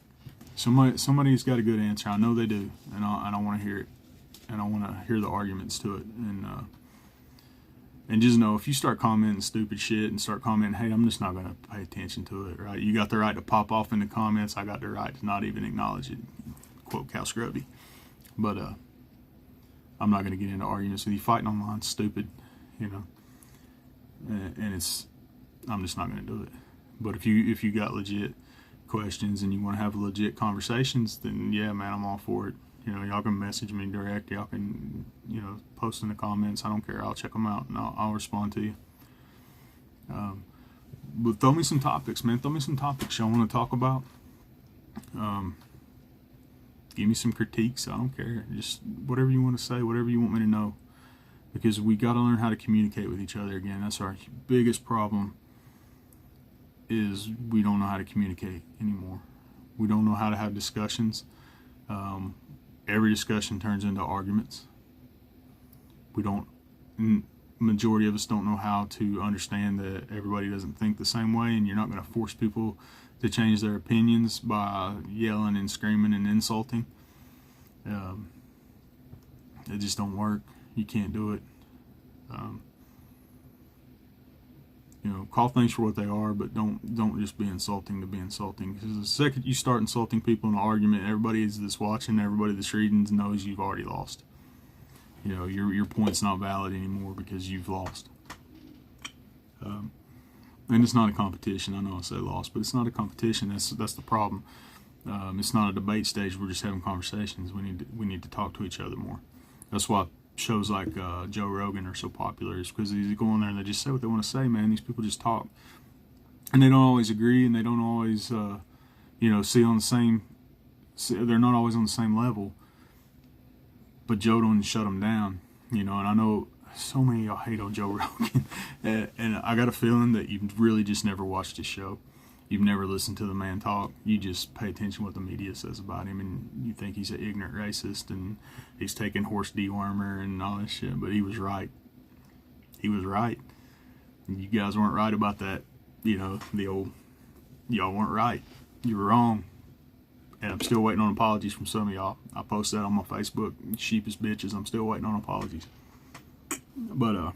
Somebody's got a good answer. I know they do, and I want to hear it, and I want to hear the arguments to it. And just know, if you start commenting stupid shit and start commenting, hey, I'm just not going to pay attention to it, right? You got the right to pop off in the comments. I got the right to not even acknowledge it. Quote Cal Scrubby. But I'm not going to get into arguments with you. Fighting online, stupid, you know. And I'm just not going to do it. But if you got legit questions and you want to have legit conversations, then yeah, man, I'm all for it. You know, y'all can message me direct. Y'all can, post in the comments. I don't care. I'll check them out and I'll respond to you. But throw me some topics, man. Throw me some topics y'all want to talk about. Give me some critiques. I don't care. Just whatever you want to say, whatever you want me to know. Because we got to learn how to communicate with each other again. That's our biggest problem, is we don't know how to communicate anymore. We don't know how to have discussions. Every discussion turns into arguments. Majority of us don't know how to understand that everybody doesn't think the same way, and you're not going to force people to change their opinions by yelling and screaming and insulting. It just don't work. You can't do it. Call things for what they are, but don't just be insulting to be insulting. Because the second you start insulting people in an argument, everybody that's watching, everybody that's reading knows you've already lost. Your point's not valid anymore because you've lost. And it's not a competition. I know I say lost, but it's not a competition. That's the problem. It's not a debate stage. We're just having conversations. We need to talk to each other more. That's why shows like Joe Rogan are so popular, is because they go in there and they just say what they want to say, man. These people just talk, and they don't always agree, and they don't always see on the same. They're not always on the same level, but Joe don't shut them down, and I know so many of y'all hate on Joe Rogan, and I got a feeling that you've really just never watched his show. You've never listened to the man talk. You just pay attention to what the media says about him, and you think he's an ignorant racist and he's taking horse dewormer and all this shit. But he was right. He was right. You guys weren't right about that. You know, the old, y'all weren't right. You were wrong. And I'm still waiting on apologies from some of y'all. I posted that on my Facebook. Sheepish bitches. I'm still waiting on apologies. But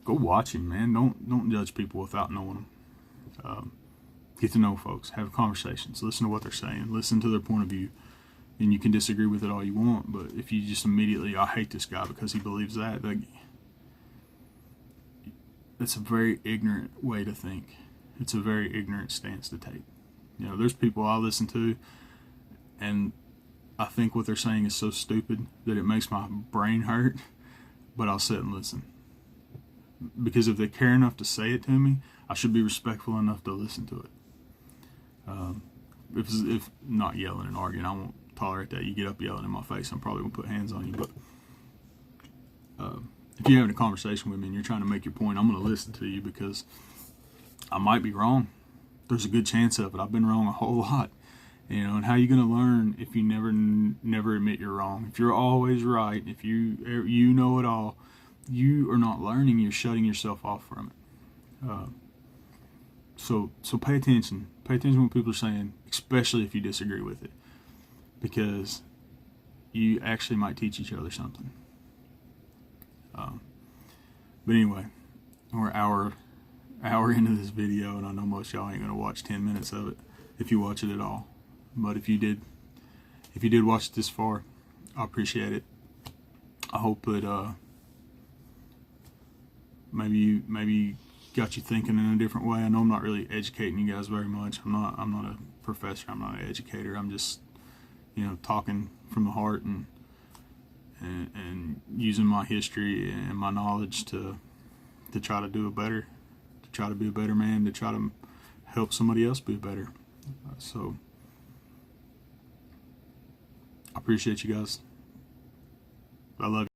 go watch him, man. Don't judge people without knowing them. Get to know folks, have conversations, listen to what they're saying, listen to their point of view, and you can disagree with it all you want, but if you just immediately, I hate this guy because he believes that, like, it's a very ignorant way to think. It's a very ignorant stance to take. You know, there's people I listen to, and I think what they're saying is so stupid that it makes my brain hurt, but I'll sit and listen. Because if they care enough to say it to me, I should be respectful enough to listen to it. If not yelling and arguing, I won't tolerate that. You get up yelling in my face, I'm probably going to put hands on you. But if you're having a conversation with me and you're trying to make your point, I'm going to listen to you because I might be wrong. There's a good chance of it. I've been wrong a whole lot. You know, and how are you going to learn if you never admit you're wrong? If you're always right, if you know it all, you are not learning. You're shutting yourself off from it. So pay attention. Pay attention to what people are saying, especially if you disagree with it, because you actually might teach each other something. But anyway, we're an hour into this video, and I know most of y'all ain't gonna watch 10 minutes of it if you watch it at all. But if you did watch it this far, I appreciate it. I hope that maybe got you thinking in a different way. I know I'm not really educating you guys very much. I'm not a professor. I'm not an educator. I'm just, you know, talking from the heart and using my history and my knowledge to try to do it better, to try to be a better man, to try to help somebody else be better. So I appreciate you guys. I love you.